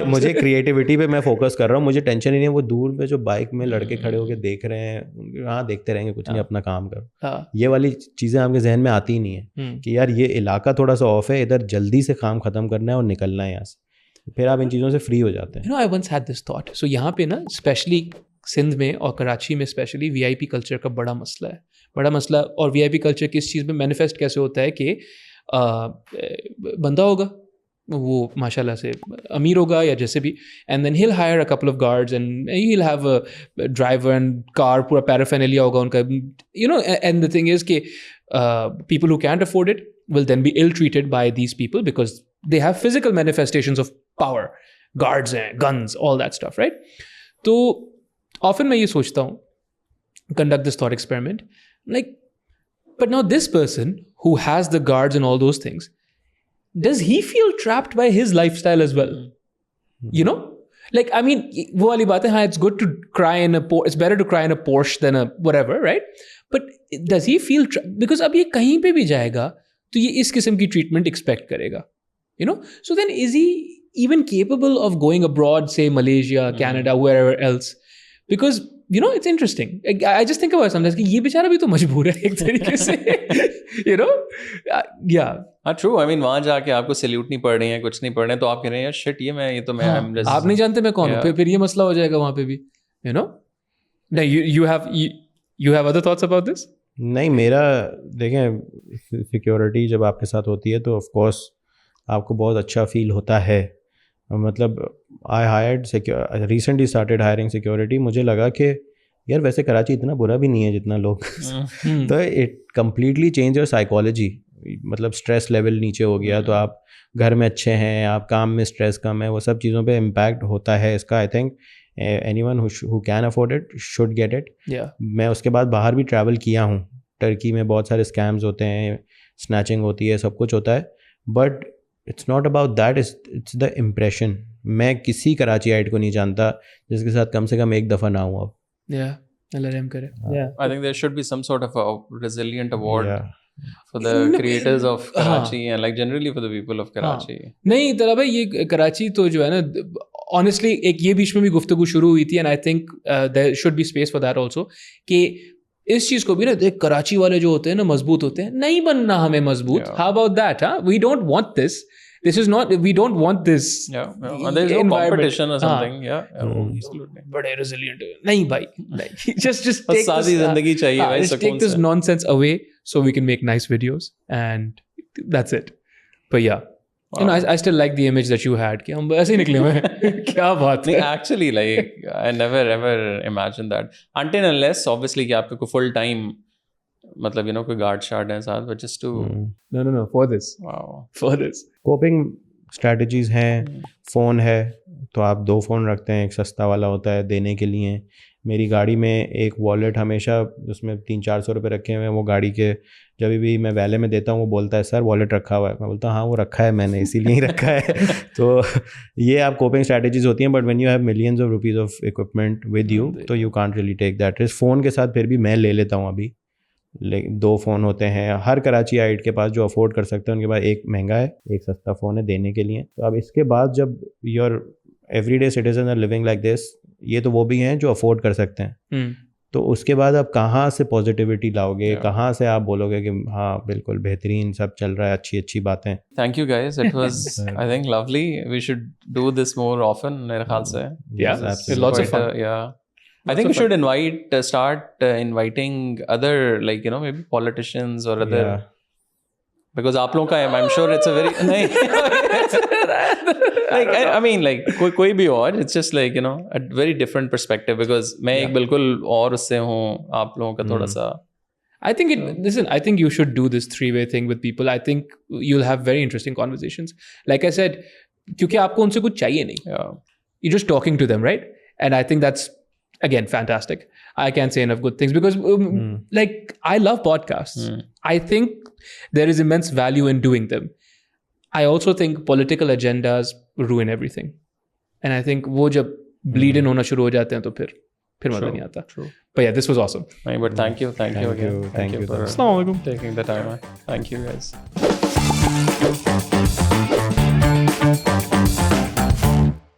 مجھے کریٹیوٹی پہ میں فوکس کر رہا ہوں, مجھے ٹینشن ہی نہیں ہے. وہ دور پہ جو بائک میں لڑکے کھڑے ہو کے دیکھ رہے ہیں, ہاں دیکھتے رہیں گے, کچھ نہیں, اپنا کام کرو. یہ والی چیزیں آپ کے ذہن میں آتی ہی نہیں ہیں کہ یار یہ علاقہ تھوڑا سا آف ہے, ادھر جلدی سے کام ختم کرنا ہے اور نکلنا ہے یہاں سے. پھر آپ ان چیزوں سے فری ہو جاتے ہیں. You know, I once had this thought. So یہاں پہ نا اسپیشلی سندھ میں اور کراچی میں especially we I P culture کا بڑا مسئلہ ہے, بڑا مسئلہ. اور وی آئی پی کلچر کس چیز میں مینیفیسٹ کیسے ہوتا ہے کہ بندہ ہوگا وہ ماشاء اللہ سے امیر ہوگا یا جیسے بھی, and then he'll hire a couple of guards and he'll have a driver and car, پورا پیرافینیلیا ہوگا ان کا, you know. And the thing is کہ people who can't afford it will then be ill treated by these people because they have physical manifestations of power, guards and guns, all that stuff, right? تو often میں یہ سوچتا ہوں, conduct this thought experiment, like, but now this person who has the guards and all those things, does he feel trapped by his lifestyle as well? You know, like, I mean, وہ والی بات ہے, ہاں, it's good to cry in a it's better to cry in a Porsche than a whatever, right? But does he feel because اب یہ کہیں پہ بھی جائے گا تو یہ اس قسم کی ٹریٹمنٹ ایکسپیکٹ کرے گا, you know? So then is he even capable of going abroad, say Malaysia, Canada, wherever else? Because, you know, it's interesting. I just think about sometimes کہ یہ بیچارہ بھی تو مجبور ہے ایک طریقے سے, you know? Yeah. ہاں ٹرو. آئی مین وہاں جا کے آپ کو سیلیوٹ نہیں پڑ رہی ہیں, کچھ نہیں پڑھ رہے ہیں, تو آپ کہہ رہے ہیں شٹ یہ تو میں آپ نہیں جانتے میں کون ہوں, پھر یہ مسئلہ ہو جائے گا وہاں پہ بھی, you know? No, you have other thoughts about this? نہیں, میرا دیکھیں سیکیورٹی جب آپ کے ساتھ ہوتی ہے تو آف کورس آپ کو بہت اچھا فیل ہوتا ہے, مطلب I hired recently started hiring security. مجھے لگا کہ یار ویسے کراچی اتنا برا بھی نہیں ہے جتنا لوگ تو it completely change your psychology. مطلب اسٹریس لیول نیچے ہو گیا تو آپ گھر میں اچھے ہیں, آپ کام میں اسٹریس کم ہے, وہ سب چیزوں پہ امپیکٹ ہوتا ہے اس کا. I think anyone who can afford it should get it. میں اس کے بعد باہر بھی ٹریول کیا ہوں. ٹرکی میں بہت سارے اسکیمز ہوتے ہیں, اسنیچنگ ہوتی ہے, سب کچھ ہوتا ہے, but it's not about that, it's the impression. میں کسی کراچی آئٹ کو نہیں جانتا جس کے ساتھ کم سے کم ایک دفعہ نہ ہوں. اب I think there should be some sort of a resilient award for the creators of Karachi and like generally for the people of Karachi. نہیں طلعت بھائی, یہ کراچی تو جو ہے نا honestly ایک یہ بیچ میں بھی گفتگو شروع ہوئی تھی and I think there should be space for that also کہ اس چیز کو بھی نا دیکھ, کراچی والے جو ہوتے ہیں نا مضبوط ہوتے ہیں, نہیں بننا ہمیں مضبوط. How about that? We don't want this. This is not, we don't want this. And there's no competition or something. Absolutely. بڑے resilient. نہیں بھائی, نہیں. Just take سادی زندگی چاہیے بھائی, just take this nonsense away so we can make nice videos and that's it. But yeah, you know, I still like the image that you had کہ ہم ایسے ہی نکلے ہوئے. کیا بات ہے. Actually like I never ever imagined that until unless obviously کہ آپ کو کوئی full time مطلب you know کوئی گارڈ شارڈ ہے ساتھ, but just to no for this. wow for this coping strategies ہیں. فون ہے تو آپ 2 فون رکھتے ہیں, ایک سستا والا ہوتا ہے دینے کے لیے. میری گاڑی میں ایک والیٹ ہمیشہ اس میں 300-400 روپے رکھے ہوئے ہیں. وہ گاڑی کے جب بھی میں ویلے میں دیتا ہوں وہ بولتا ہے سر والیٹ رکھا ہوا ہے. میں بولتا ہوں ہاں وہ رکھا ہے میں نے, اسی لیے ہی رکھا ہے. تو یہ آپ کوپنگ اسٹریٹجیز ہوتی ہیں. But when you have millions of rupees of equipment with you تو you can't really take that risk. Phone کے ساتھ پھر بھی میں لے لیتا ہوں ابھی. 2 فون ہوتے ہیں ہر کراچی آئٹ کے پاس جو افورڈ کر سکتے ہیں. ان کے پاس ایک مہنگا ہے, ایک سستا فون ہے دینے کے لیے. تو اب اس کے بعد جب your everyday citizen are living like this, یہ تو وہ بھی ہیں جو افورڈ کر سکتے ہیں, تو اس کے بعد آپ کہاں سے پازیٹیوٹی لاؤ گے, کہاں سے آپ بولو گے کہ ہاں بالکل بہترین سب چل رہا ہے, اچھی اچھی باتیں. Thank you guys, it was I think lovely. We should do this more often میرے خیال سے. Lots of fun. I think we should start inviting other like you know maybe politicians or other because آپ لوگوں کا I'm sure it's a very like I mean like کوئی بھی اور it's just like you know a very different perspective because میں ایک بالکل اور اس سے ہوں, آپ لوگوں کا تھوڑا سا. I think listen, I think you should do this 3-way thing with people. I think you'll have very interesting conversations. Like I said, کیونکہ آپ کو ان سے کچھ چاہیے نہیں. You're just talking to them, right? And I think that's again fantastic. I can't say enough good things because like I love podcasts. I think there is immense value in doing them. I also think political agendas ruin everything. And I think وہ جب bleed in ہونا شروع ہو جاتے ہیں تو پھر مزہ نہیں آتا. But yeah, this was awesome. But thank you again. Thank you for Assalamu alaikum. taking the time. Thank you guys.